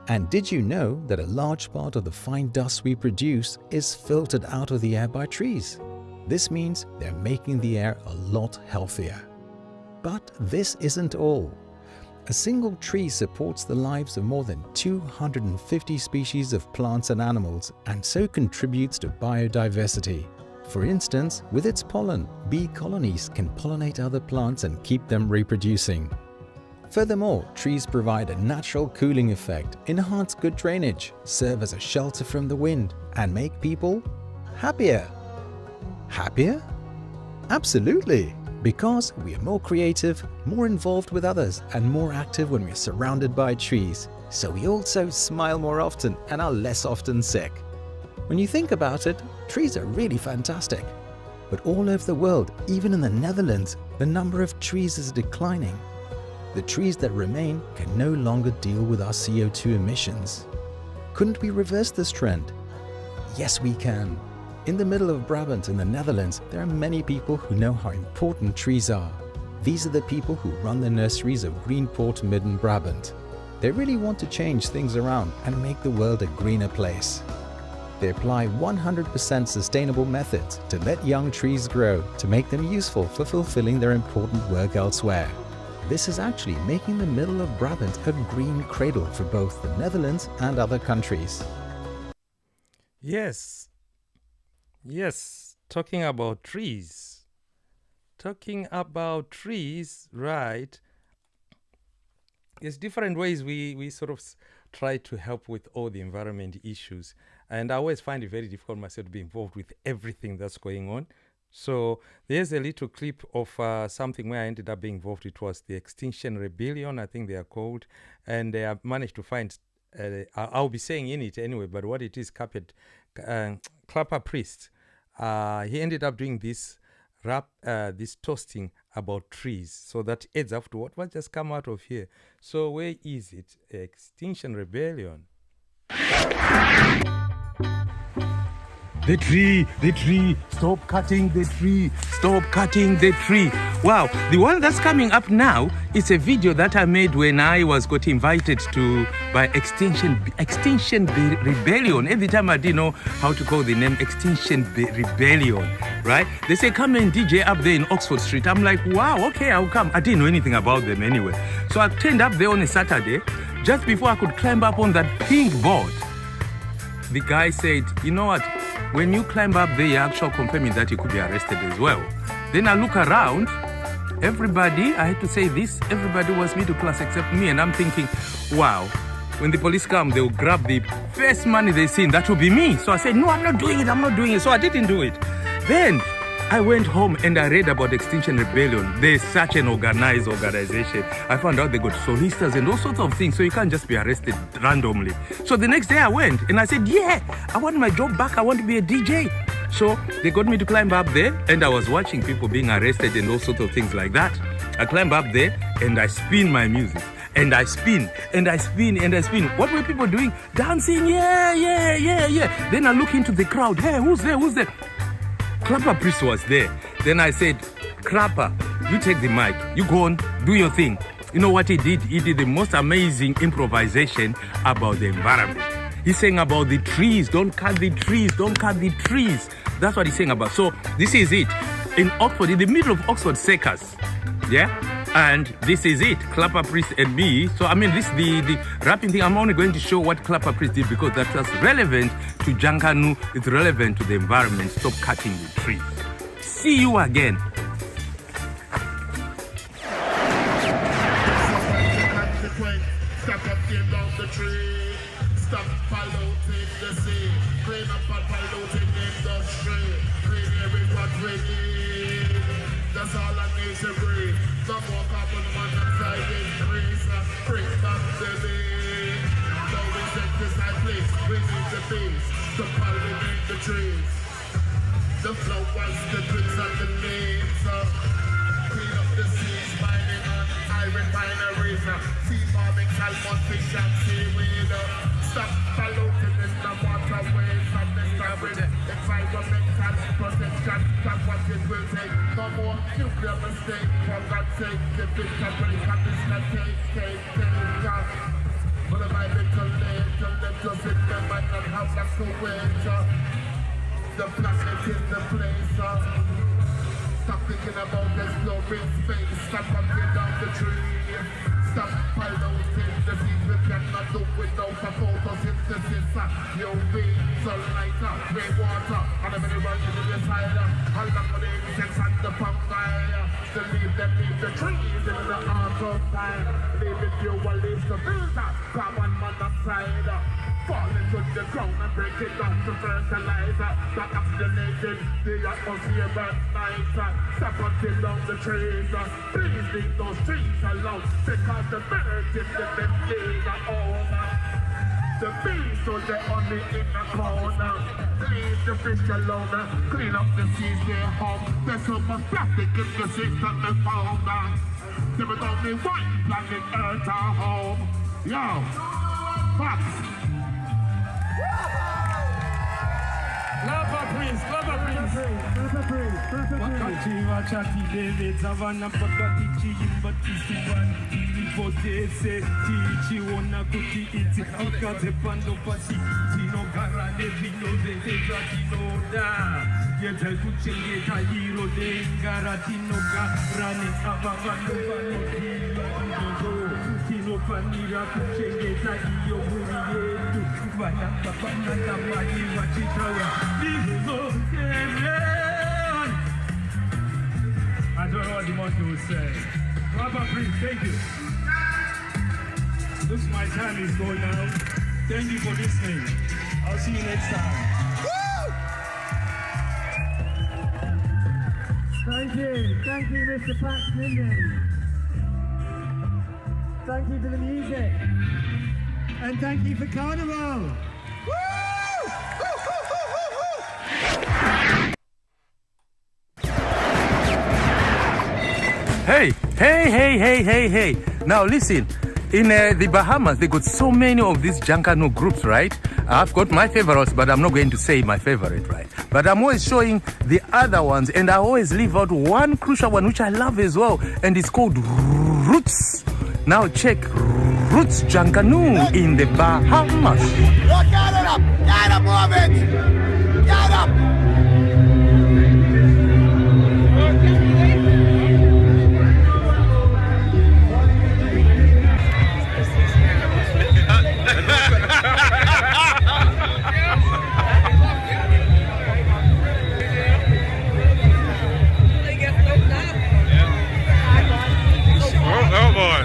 And did you know that a large part of the fine dust we produce is filtered out of the air by trees? This means they're making the air a lot healthier. But this isn't all. A single tree supports the lives of more than 250 species of plants and animals, and so contributes to biodiversity. For instance, with its pollen, bee colonies can pollinate other plants and keep them reproducing. Furthermore, trees provide a natural cooling effect, enhance good drainage, serve as a shelter from the wind, and make people happier. Happier? Absolutely! Because we are more creative, more involved with others, and more active when we are surrounded by trees. So we also smile more often and are less often sick. When you think about it, trees are really fantastic. But all over the world, even in the Netherlands, the number of trees is declining. The trees that remain can no longer deal with our CO2 emissions. Couldn't we reverse this trend? Yes, we can. In the middle of Brabant in the Netherlands, there are many people who know how important trees are. These are the people who run the nurseries of Greenpoort Midden Brabant. They really want to change things around and make the world a greener place. They apply 100% sustainable methods to let young trees grow to make them useful for fulfilling their important work elsewhere. This is actually making the middle of Brabant a green cradle for both the Netherlands and other countries. Yes. Yes, talking about trees. Talking about trees, right? There's different ways we sort of try to help with all the environment issues. And I always find it very difficult myself to be involved with everything that's going on. So there's a little clip of something where I ended up being involved. It was the Extinction Rebellion, I think they are called. And I managed to find, I'll be saying in it anyway, but what it is, Clapper Priest. He ended up doing this rap, this toasting about trees. So that adds up to what just come out of here. So where is it? Extinction Rebellion. The tree, stop cutting the tree, stop cutting the tree. Wow, the one that's coming up now is a video that I made when I got invited to by Extinction Rebellion. Every time I didn't know how to call the name Extinction Rebellion, right? They say come and DJ up there in Oxford Street. I'm like, wow, okay, I'll come. I didn't know anything about them anyway. So I turned up there on a Saturday, just before I could climb up on that pink board. The guy said, you know what? When you climb up there, you're actually confirming that you could be arrested as well. Then I look around, everybody, I had to say this, everybody was middle class except me. And I'm thinking, wow, when the police come, they'll grab the first money they see, that will be me. So I said, no, I'm not doing it. So I didn't do it. Then I went home and I read about Extinction Rebellion. There's such an organized organization. I found out they got solicitors and all sorts of things, so you can't just be arrested randomly. So the next day I went and I said, yeah, I want my job back. I want to be a DJ. So they got me to climb up there and I was watching people being arrested and all sorts of things like that. I climb up there and I spin my music. And I spin, and I spin, and I spin. What were people doing? Dancing, yeah. Then I look into the crowd. Hey, who's there? Clapper Priest was there. Then I said, Clapper, you take the mic. You go on, do your thing. You know what he did? He did the most amazing improvisation about the environment. He's saying about the trees. Don't cut the trees. Don't cut the trees. That's what he's saying about. So this is it. In Oxford, in the middle of Oxford Circus. Yeah? And this is it, Clapper Priest and me. So I mean, this the rapping thing. I'm only going to show what Clapper Priest did because that's relevant to Janganu. It's relevant to the environment. Stop cutting the trees. See you again. Stop cutting down the tree. Stop polluting the sea. Clean up and polluting industry. Clean air is what we need. That's all I need to breathe. No more carbon monoxide increase. Bring back the lead. So we take this high place. We need the bees to pollinate the trees. The flowers, the twigs and the leaves. Clean up the seas, mining on iron mineries. Sea farming, salmon, fish and seaweed. Stop polluting in the waterways and the environmental protection. That's what it will take. No more nuclear mistake. For God's sake, the picture break and this can take. But it might be too late to let you sit there and not have that to wait. The planet is the place. Stop thinking about exploring space. Stop cutting down the tree. Stop polluting the seas. We cannot do without a photosynthesis. UV, sunlight, rainwater, and a mineral in the side. All of the insects and the fungi. To leave the trees in the arms of time. Leave it fuel, leave the filter, carbon monoxide. Fall into the ground and break it down to fertilizer. That oxygenated the atmosphere at night. Stop cutting down the trees. Please leave those trees alone. Because the birds in the leave alone. The bees so they're only in the corner. Leave the fish alone. Clean up the seas, their home. There's so much plastic in the system they found. There was only one planet Earth our home. Yo, Pax. Clapper Priest. Wakati wachati deve zavana pakati chimbati subani ilipoteze tichiona kuti iti ukaze pando pasi tino garane vino veza tinoda yete kuchengeta hiro dengara tino garane avavano vano tino panira kuchengeta iyo muri yetu vana papana kamani wachitawa I don't know what the monkey would say. Clapper Priest, thank you. Looks my time is going now. Thank you for listening. I'll see you next time. Thank you, Mr. Pax Nindi. Thank you for the music. And thank you for Carnival. Hey. Now listen, in the Bahamas, they got so many of these Janganu groups, right? I've got my favorites, but I'm not going to say my favorite, right? But I'm always showing the other ones, and I always leave out one crucial one, which I love as well, and it's called Roots. Now check Roots Junkanoo in the Bahamas. Look at it up! Get up, move it! Get up! Oh boy.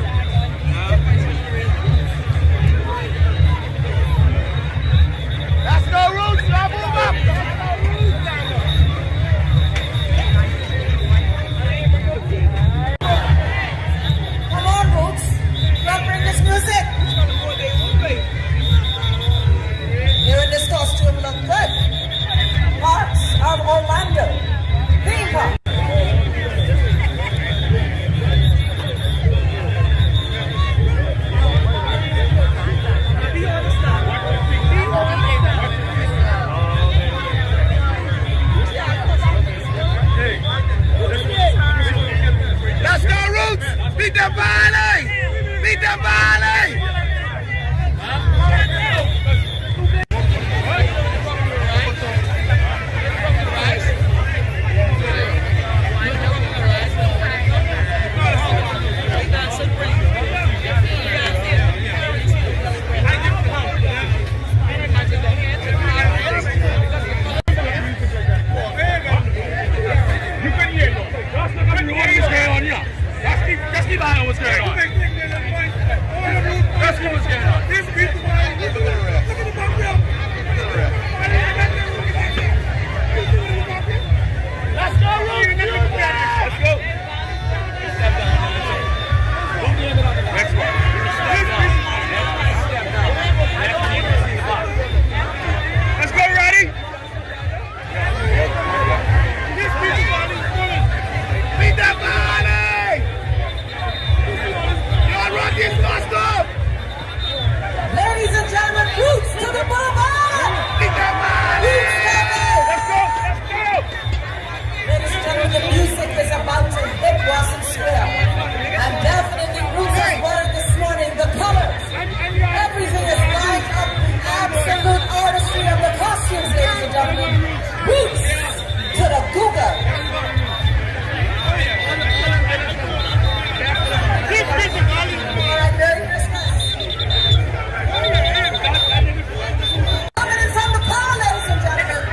Let's go, Roots! Now move up! Come on, Roots. Don't bring this music. You in this costume look good. Parts of Orlando. Theme park. Let's go, Roots! Beat the volley! Beat the volley! Let's keep eye on what's going on. Let's keep what's going on. Let's go, Roots! Let's go. Next one. Let's go, ready? Beat that volley! Y'all run this custom! Ladies and gentlemen, Roots to the boulevard! Beat that volley! Let's go! Ladies and gentlemen, the music is about to hit Boston Square. And definitely Roots has word this morning, the colors. Everything is lined up, the absolute artistry of the costumes, ladies and gentlemen. Roots to the Google. Coming in from the power, ladies and gentlemen.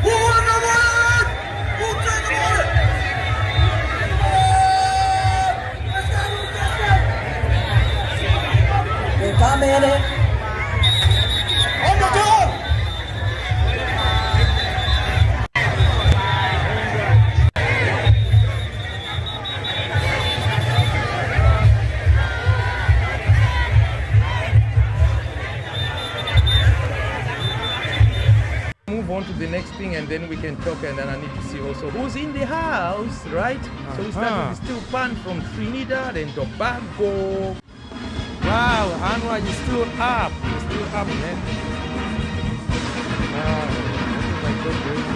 Who won the word? Who took the word? They come in. On the door! Move on to the next thing and then we can talk, and then I need to see also who's in the house, right? So we start with Still Pan from Trinidad and Tobago. Wow, Anwar, you're still up. You're still up, man. Wow. What have I got going on?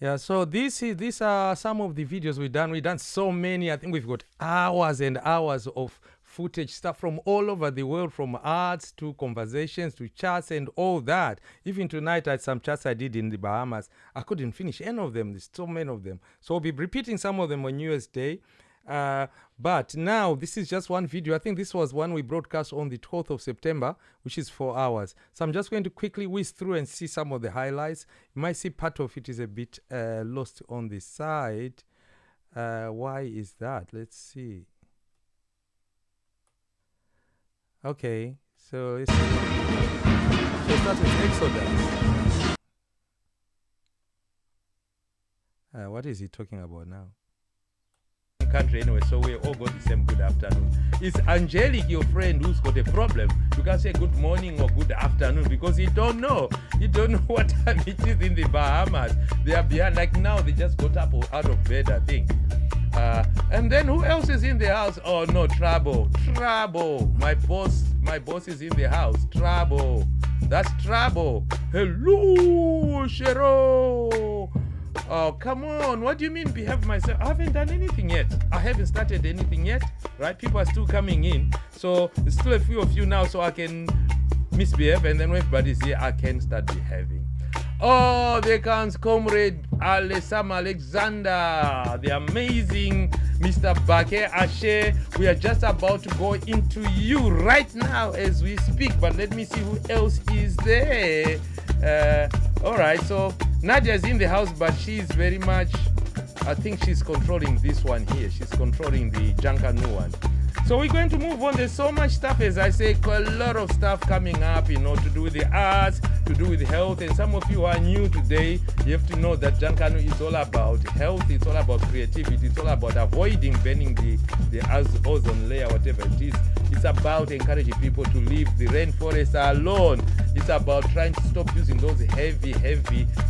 Yeah, so these are some of the videos we've done. We've done so many. I think we've got hours and hours of footage, stuff from all over the world, from arts to conversations to chats and all that. Even tonight I had some chats I did in the Bahamas. I couldn't finish any of them. There's so many of them. So I'll be repeating some of them on New Year's Day. But now this is just one video. I think this was one we broadcast on the 12th of September, which is 4 hours. So I'm just going to quickly whiz through and see some of the highlights. You might see part of it is a bit lost on the side. Why is that? Let's see. Okay, so let's start with Exodus. What is he talking about now? Country anyway, so we all got the same good afternoon. It's Angelic, your friend, who's got a problem. You can say good morning or good afternoon because you don't know. You don't know what time it is in the Bahamas. They are behind. Like now, they just got up out of bed, I think. And then who else is in the house? Oh no, Trouble. Trouble. My boss is in the house. Trouble. That's Trouble. Hello, Shero. Oh, come on. What do you mean behave myself? I haven't done anything yet. I haven't started anything yet, right? People are still coming in. So there's still a few of you now, so I can misbehave. And then when everybody's here, I can start behaving. Oh, there comes Comrade Sam Alexander, the amazing Mr. Bake Ashe. We are just about to go into you right now as we speak. But let me see who else is there. All right, so Nadia's in the house, but she's very much, I think she's controlling this one here. She's controlling the Janganu one. So we're going to move on. There's so much stuff, as I say, a lot of stuff coming up, you know, to do with the arts, to do with health. And some of you are new today. You have to know that Jankanu is all about health. It's all about creativity. It's all about avoiding burning the ozone layer, whatever it is. It's about encouraging people to leave the rainforest alone. It's about trying to stop using those heavy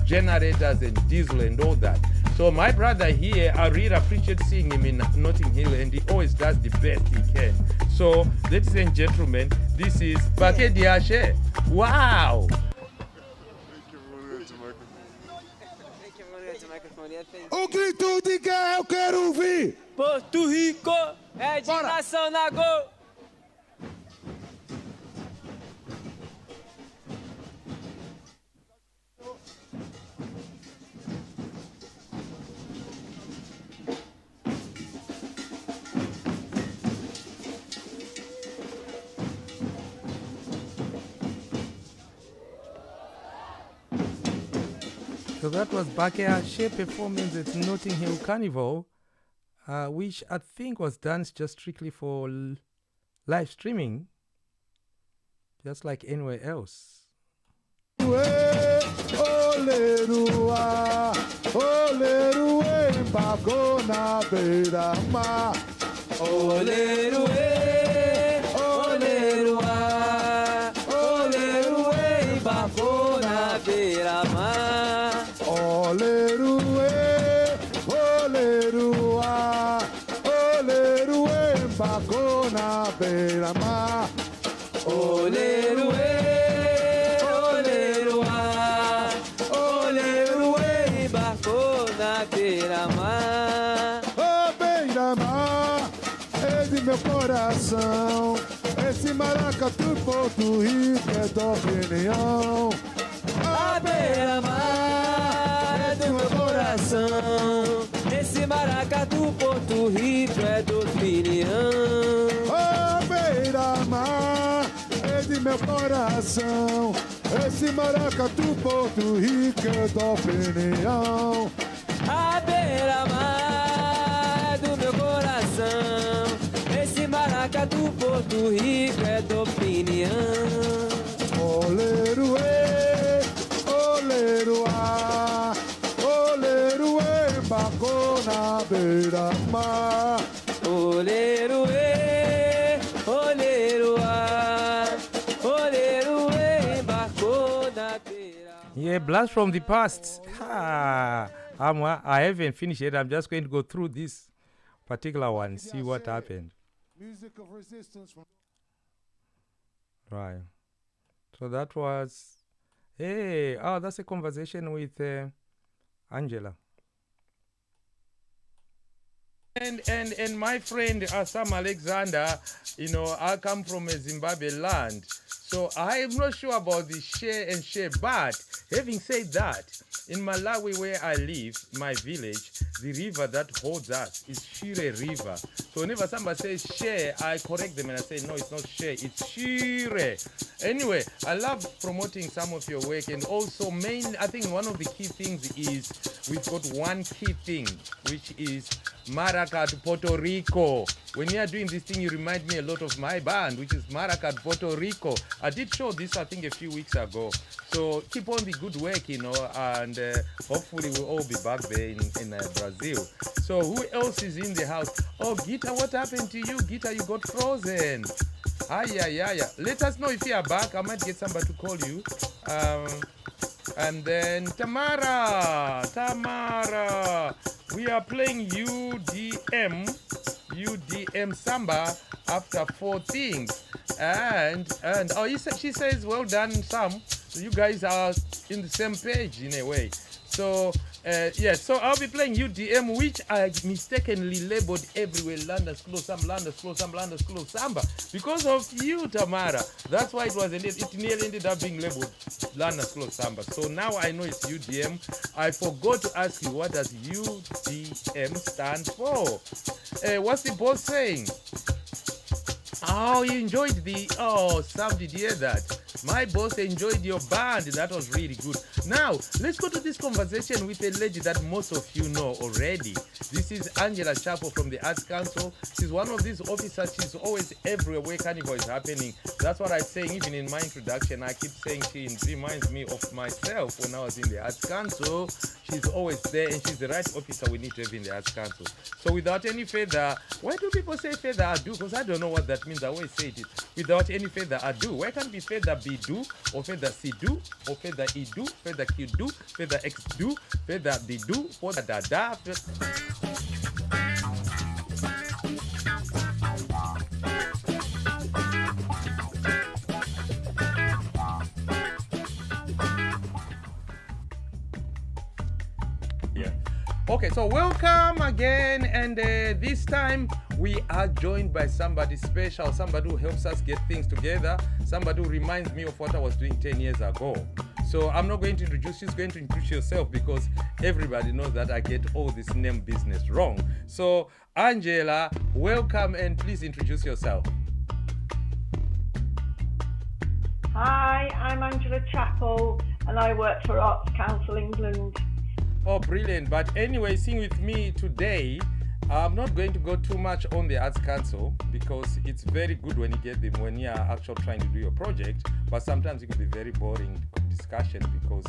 generators and diesel and all that. So my brother here, I really appreciate seeing him in Notting Hill, and he always does the best he can. So, ladies and gentlemen, this is Bake Diashe. Wow! O grito de guerra eu quero ouvir. Porto Rico é de nação na go. So that was Bake Ashe performance at Notting Hill Carnival, which I think was done just strictly for live streaming, just like anywhere else. Meu coração, esse maracatu Porto Rico é da opinião. A beira-mar é do meu coração, esse maracatu Porto Rico é da opinião. A beira-mar é de meu coração, esse maracatu Porto Rico é da opinião. A beira-mar é do meu coração, esse maracatu Porto Rico é da opinião. Oleruê, oleruá, oleruê, embarcou na beira-mar. Oleruê, oleruá, oleruê, embarcou na beira-mar. Yeah, blast from the past. I haven't finished yet. I'm just going to go through this particular one, see what happened. Music of resistance from Right. So that was, hey, oh, that's a conversation with Angela. And my friend Sam Alexander, you know, I come from a Zimbabwe land, so I am not sure about the share. But having said that, in Malawi where I live, my village, the river that holds us is Shire River. So whenever somebody says share, I correct them and I say no, it's not share, it's Shire. Anyway, I love promoting some of your work, and also I think one of the key things is we've got one key thing, which is Maracat, Puerto Rico. When you are doing this thing, you remind me a lot of my band, which is Maracat, Puerto Rico. I did show this, I think, a few weeks ago. So keep on the good work, you know, and hopefully we'll all be back there in Brazil. So who else is in the house? Oh, Gita, what happened to you? Gita, you got frozen. Yeah. Let us know if you are back. I might get somebody to call you. And then Tamara, we are playing UDM Samba after 4 things. And oh, she says, well done, Sam. So you guys are in the same page in a way. So yeah, so I'll be playing UDM, which I mistakenly labeled everywhere London's close, some London's close, some London's close Samba. Because of you, Tamara. That's why it nearly ended up being labeled London's close Samba. So now I know it's UDM. I forgot to ask you, what does UDM stand for? What's the boss saying? Oh, you enjoyed Sam, did you hear that? My boss enjoyed your band. That was really good. Now, let's go to this conversation with a lady that most of you know already. This is Angela Chappell from the Arts Council. She's one of these officers. She's always everywhere where Carnival is happening. That's what I'm saying. Even in my introduction, I keep saying she reminds me of myself when I was in the Arts Council. She's always there, and she's the right officer we need to have in the Arts Council. So without any further, why do people say further ado? Because I don't know what that means. I always say it. Without any further ado. Why can't it be further be do, or further si do, or further e do, further q do, further x do, further be do, further da da. Okay, so welcome again, and this time we are joined by somebody special, somebody who helps us get things together, somebody who reminds me of what I was doing 10 years ago. So I'm not going to introduce you, she's going to introduce yourself, because everybody knows that I get all this name business wrong. So Angela, welcome, and please introduce yourself. Hi, I'm Angela Chappell, and I work for Arts Council England. Oh, brilliant. But anyway, sing with me today. I'm not going to go too much on the Arts Council, because it's very good when you get them when you're actually trying to do your project, but sometimes it can be very boring discussion because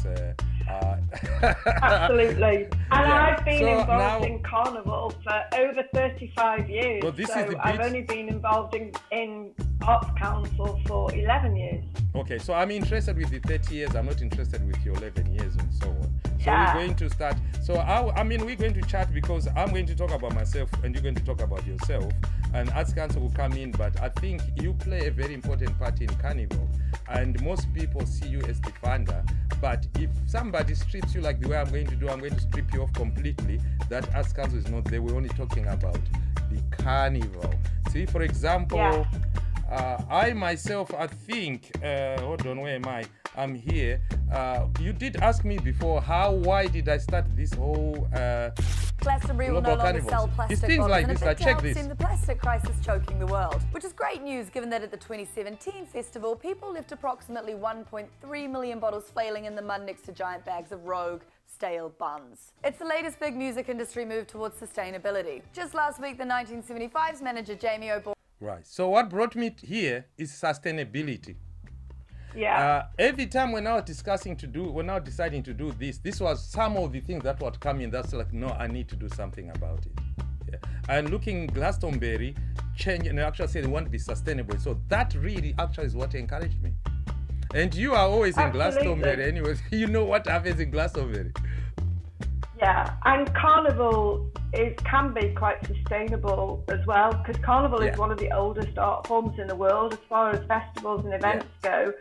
absolutely. And yeah. I've been involved in Carnival for over 35 years. Well, so I've only been involved in Arts Council for 11 years. Okay, so I'm interested with the 30 years. I'm not interested with your 11 years and so on. So yeah. We're going to start. So we're going to chat, because I'm going to talk about myself and you're going to talk about yourself. And Arts Council will come in, but I think you play a very important part in Carnival. And most people see you as the funder. But if somebody strips you like the way I'm going to do, I'm going to strip you off completely. That Arts Council is not there. We're only talking about the Carnival. See, for example, yeah. I myself, I think, hold on, where am I? I'm here. You did ask me before, why did I start this whole Glastonbury will no longer sell plastic it's things bottles, like and this, it like check helps this. in the plastic crisis choking the world, which is great news given that at the 2017 festival, people left approximately 1.3 million bottles flailing in the mud next to giant bags of Rogue stale buns. It's the latest big music industry move towards sustainability. Just last week, the 1975's manager Jamie O'Bourne. Right. So what brought me here is sustainability. Yeah. Every time when I was deciding to do this was some of the things that would come in. That's like, no, I need to do something about it. Yeah. And looking Glastonbury, change and actually say they want to be sustainable. So that really actually is what encouraged me. And you are always in Glastonbury, anyways. You know what happens in Glastonbury. Yeah, and Carnival can be quite sustainable as well, because Carnival is one of the oldest art forms in the world as far as festivals and events go.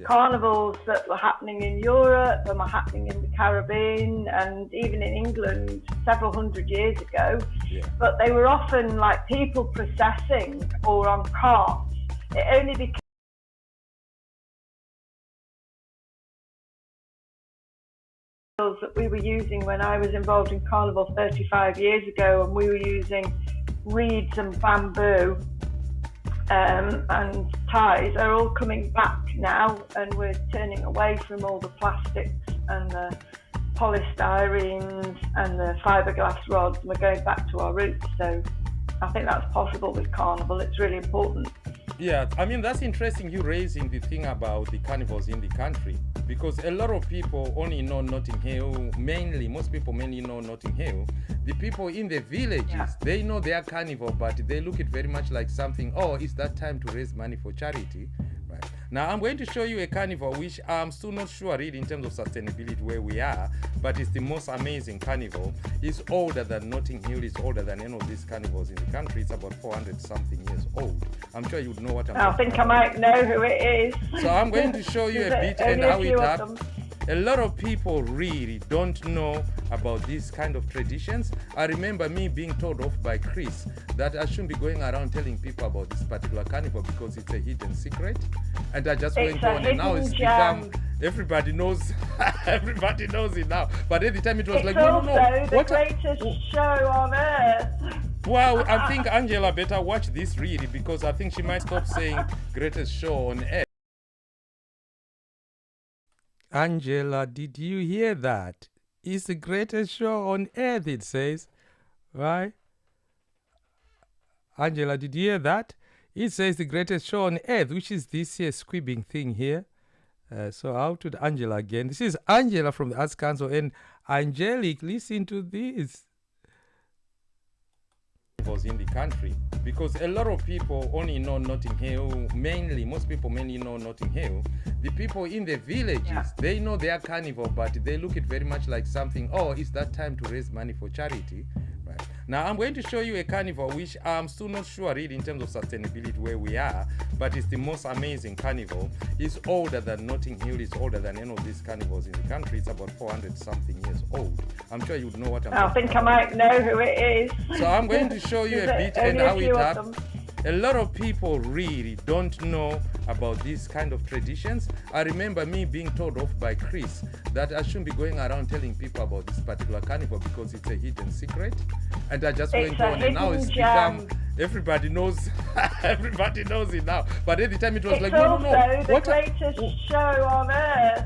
carnivals that were happening in Europe and were happening in the Caribbean and even in England several hundred years ago. But they were often like people processing or on carts. It only became that we were using when I was involved in Carnival 35 years ago, and we were using reeds and bamboo and ties are all coming back now, and we're turning away from all the plastics and the polystyrenes and the fiberglass rods, and we're going back to our roots. So I think that's possible with Carnival. It's really important. Yeah, I mean, that's interesting you raising the thing about the carnivals in the country, because a lot of people only know Notting Hill, most people mainly know Notting Hill. The people in the villages, they know they are carnival, but they look it very much like something, oh, it's that time to raise money for charity. Right. Now, I'm going to show you a carnival, which I'm still not sure really in terms of sustainability where we are, but it's the most amazing carnival. It's older than Notting Hill, it's older than any of these carnivals in the country. It's about 400 something years old. I'm sure you'd know what I'm talking about. I might know who it is. So I'm going to show you a bit and how it happens. A lot of people really don't know about these kind of traditions. I remember me being told off by Chris that I shouldn't be going around telling people about this particular carnival because it's a hidden secret. And I just went on, and now it's become, everybody knows everybody knows it now. But at the time it was like, no. It's the greatest show on earth. Well, I think Angela better watch this really, because I think she might stop saying greatest show on earth. Angela, did you hear that? It's the greatest show on earth, it says. Right? Angela, did you hear that? It says the greatest show on earth, which is this here squibbing thing here. So out to Angela again. This is Angela from the Arts Council. And Angelic, listen to this. Was in the country, because a lot of people only know Notting Hill, most people mainly know Notting Hill. The people in the villages, they know they are carnival, but they look it very much like something, oh, it's that time to raise money for charity. Right. Now, I'm going to show you a carnival, which I'm still not sure really in terms of sustainability where we are, but it's the most amazing carnival. It's older than Notting Hill, it's older than any of these carnivals in the country. It's about 400 something years old. I'm sure you'd know what I'm talking about. I might know who it is. So I'm going to show you a bit and how it happens. A lot of people really don't know about these kind of traditions. I remember me being told off by Chris that I shouldn't be going around telling people about this particular carnival because it's a hidden secret. And I just went on, and now it's become, everybody knows everybody knows it now. But at the time it was like, no. It's the greatest show on earth.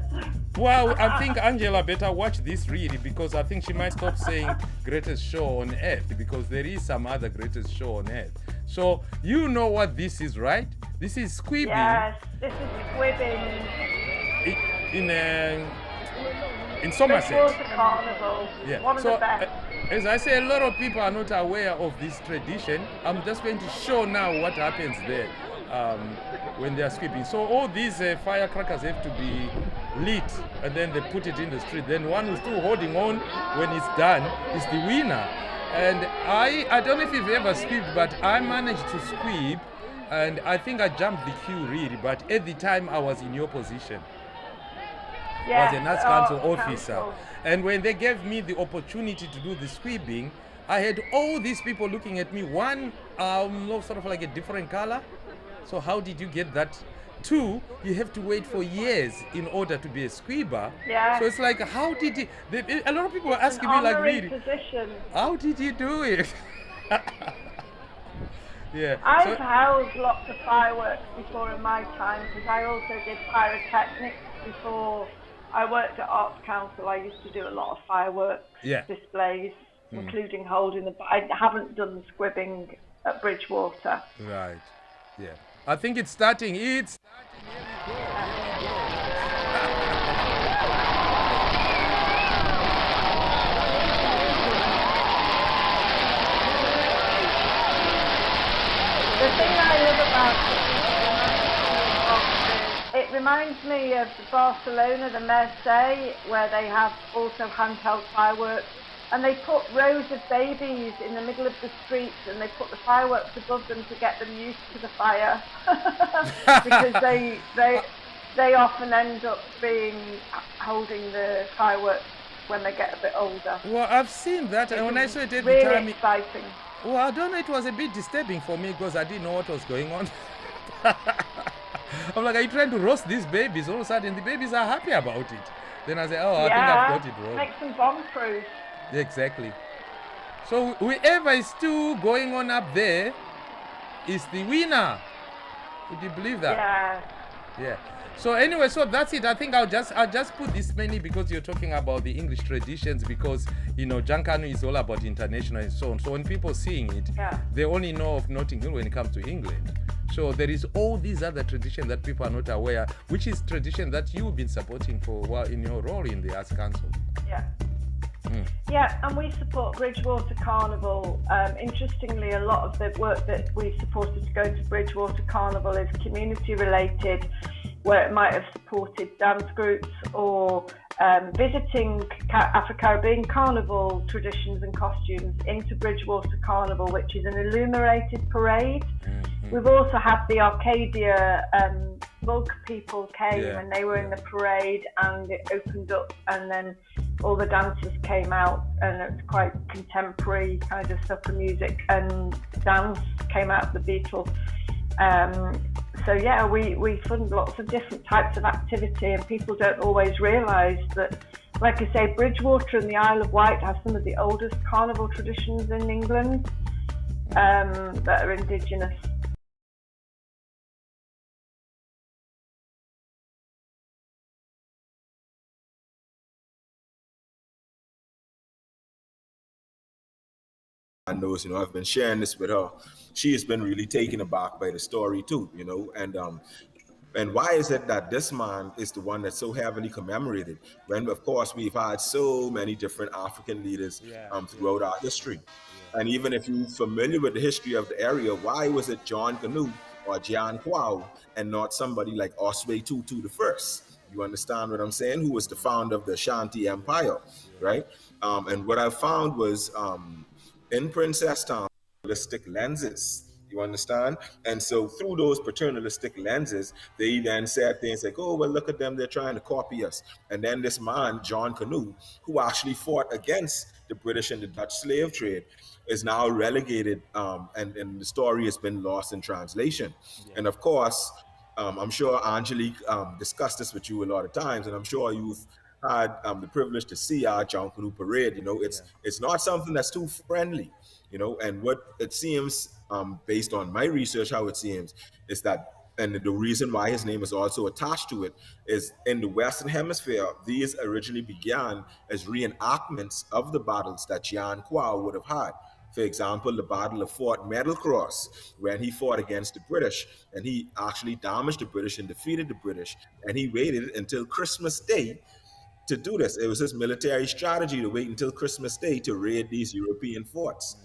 Well, I think Angela better watch this really, because I think she might stop saying greatest show on earth, because there is some other greatest show on earth. So you know what this is, right? This is squibbing. Yes, this is squibbing. In Somerset. Bridgewater Carnival. Yeah. One of the best. As I say, a lot of people are not aware of this tradition. I'm just going to show now what happens there when they are sweeping. So all these firecrackers have to be lit, and then they put it in the street. Then one who's still holding on when it's done is the winner. And I don't know if you've ever squeebed, but I managed to squeeb, and I think I jumped the queue really, but at the time I was in your position. Yeah, was an Arts Council officer. And when they gave me the opportunity to do the squeebing, I had all these people looking at me. One, sort of like a different color. So how did you get that? Two, you have to wait for years in order to be a squeeber. Yeah. So it's like, how did you? A lot of people were asking me like, really, how did you do it? Yeah. I've held lots of fireworks before in my time, because I also did pyrotechnics before I worked at Arts Council. I used to do a lot of fireworks displays, including holding the. I haven't done the squibbing at Bridgewater. Right. Yeah. I think it's starting. It's The thing I love about it reminds me of Barcelona, the Marseille, where they have also handheld fireworks, and they put rows of babies in the middle of the streets, and they put the fireworks above them to get them used to the fire, because they often end up holding the fireworks when they get a bit older. Well, I've seen that, and when I saw it at really the time, exciting. Well, I don't know. It was a bit disturbing for me because I didn't know what was going on. I'm like, are you trying to roast these babies? All of a sudden, the babies are happy about it. Then I say, oh, I think I've got it wrong. Make them bomb-proof. Exactly. So whoever is still going on up there is the winner. Would you believe that? Yeah. Yeah. So anyway, so that's it. I think I'll just put this many because you're talking about the English traditions, because you know Janganu is all about international and so on. So when people seeing it, they only know of Notting Hill when it comes to England. So there is all these other traditions that people are not aware, which is tradition that you've been supporting for a while in your role in the Arts Council. Yeah. Yeah, and we support Bridgewater Carnival. Interestingly, a lot of the work that we've supported to go to Bridgewater Carnival is community related, where it might have supported dance groups or visiting Afro-Caribbean carnival traditions and costumes into Bridgewater Carnival, which is an illuminated parade. We've also had the Arcadia Bug people came and they were in the parade, and it opened up, and then all the dancers came out, and it's quite contemporary kind of soca music, and dance came out of the Beatles. So yeah, we fund lots of different types of activity, and people don't always realise that, like I say, Bridgewater and the Isle of Wight have some of the oldest carnival traditions in England that are indigenous. I know, you know, I've been sharing this with her. She has been really taken aback by the story too, you know, and why is it that this man is the one that's so heavily commemorated when, of course, we've had so many different African leaders throughout our history? And even if you're familiar with the history of the area, why was it Junkanoo or Jankwao and not somebody like Oswey Tutu the First? You understand what I'm saying? Who was the founder of the Ashanti Empire, right? And what I found was in Princesstown, paternalistic lenses. You understand? And so through those paternalistic lenses, they then said things like, oh, well, look at them, they're trying to copy us. And then this man, Junkanoo, who actually fought against the British and the Dutch slave trade, is now relegated, and the story has been lost in translation. And of course, I'm sure Angelique discussed this with you a lot of times, and I'm sure you've had the privilege to see our Junkanoo parade. You know, it's not something that's too friendly, you know, and what it seems, based on my research, how it seems is that, and the reason why his name is also attached to it, is in the Western Hemisphere, these originally began as reenactments of the battles that Jan Kwao would have had. For example, the Battle of Fort Meadowcross, when he fought against the British, and he actually damaged the British and defeated the British, and he waited until Christmas Day to do this. It was his military strategy to wait until Christmas Day to raid these European forts.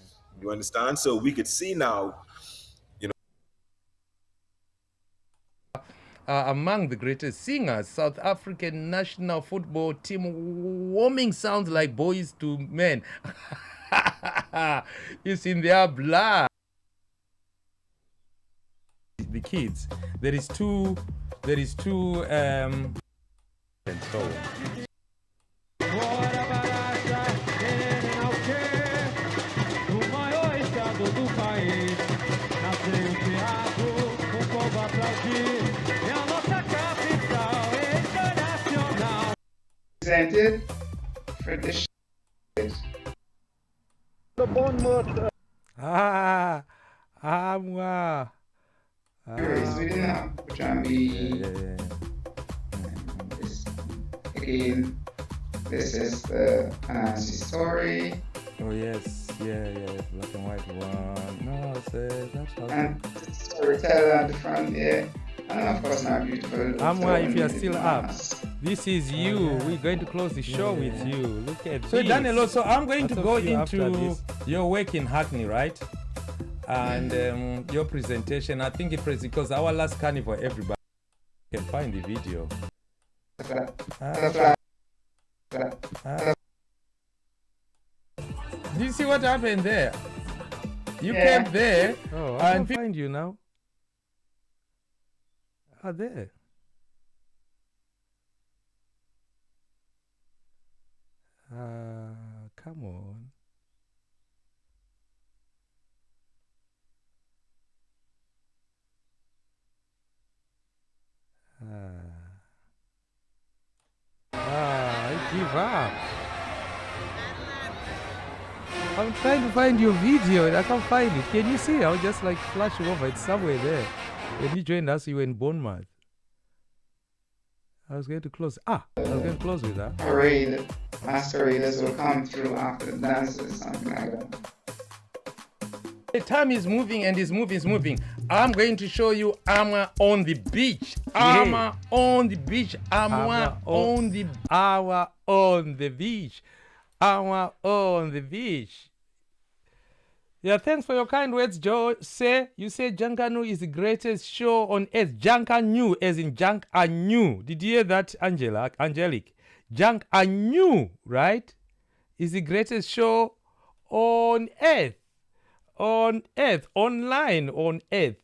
You understand? So we could see now, you know, among the greatest singers, South African national football team warming sounds like boys to men. It's in their blood. The kids. There is two and so on. Presented for this which I'm again, this is the Anansi story. Oh yes, yeah, black and white one. No, that's how. And the storyteller at the front there, and of course my beautiful. Amwa, if you're still up, this is you. We're going to close the show with you. Look at so this. Daniel, so I'm going to go into your work in Hackney, right? And your presentation. I think it was because our last carnival, everybody can find the video. Do you see what happened there? You came there, and find you now. There. Come on. I give up. I'm trying to find your video and I can't find it. Can you see? I'll just like flash over. It's somewhere there. When you joined us, you were in Bournemouth. I was going to close. I was going to close with that. Masqueraders will come through after the dances, something like that. The time is moving and is moving. I'm going to show you Armour on the beach. Armour on the beach. Armour on the Armour on the beach. Armour on the beach. Yeah, thanks for your kind words, Joe. You say Janganu is the greatest show on earth. Junkanew, as in Junkanew. Did you hear that, Angelic? Junkanew, right? Is the greatest show on earth. On earth, online, on earth.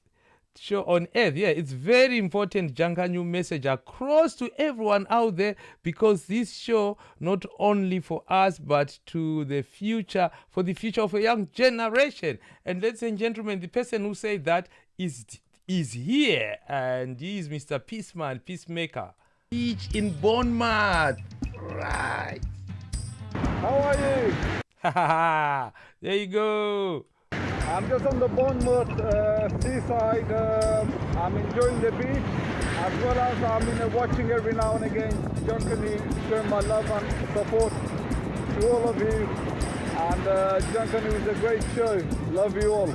Show on earth. Yeah, it's very important Junkanew message across to everyone out there, because this show not only for us but to the future, for the future of a young generation. And ladies and gentlemen, the person who said that is here, and he is Mr. Peaceman, Peacemaker. Beach in Bournemouth. Right. How are you? There you go. I'm just on the Bournemouth seaside. I'm enjoying the beach, as well as I'm watching every now and again Junkanew, showing my love and support to all of you. And Junkanew is a great show. Love you all.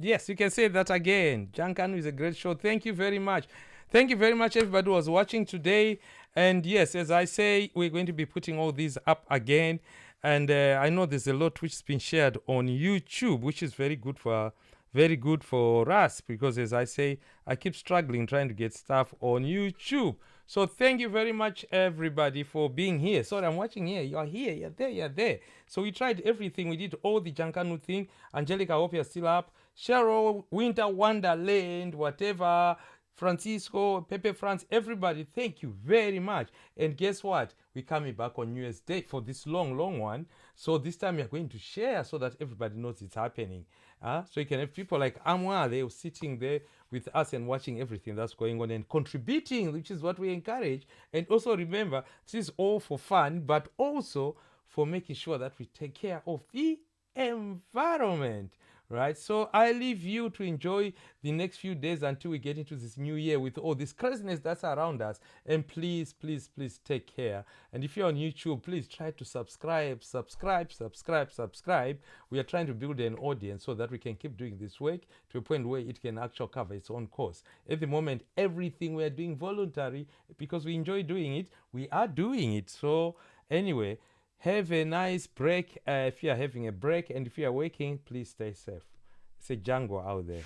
Yes, you can say that again. Junkanew is a great show. Thank you very much. Thank you very much, everybody who was watching today. And yes, as I say, we're going to be putting all these up again. And I know there's a lot which has been shared on YouTube, which is very good for us, because as I say, I keep struggling trying to get stuff on YouTube. So thank you very much, everybody, for being here. Sorry, I'm watching here. You're here, you're there, you're there. So we tried everything. We did all the Janganu thing. Angelica, I hope you're still up. Cheryl, Winter Wonderland, whatever. Francisco, Pepe France, everybody, thank you very much. And guess what? We're coming back on New Year's Day for this long one. So this time we're going to share so that everybody knows it's happening. So you can have people like Amwa, they're sitting there with us and watching everything that's going on and contributing, which is what we encourage. And also remember, this is all for fun, but also for making sure that we take care of the environment. Right, so I leave you to enjoy the next few days until we get into this new year with all this craziness that's around us. And please, please, please take care. And if you're on YouTube, please try to subscribe. We are trying to build an audience so that we can keep doing this work to a point where it can actually cover its own cost. At the moment, everything we are doing voluntary because we enjoy doing it. We are doing it. So anyway, have a nice break if you are having a break, and if you are working, please stay safe. It's a jungle out there.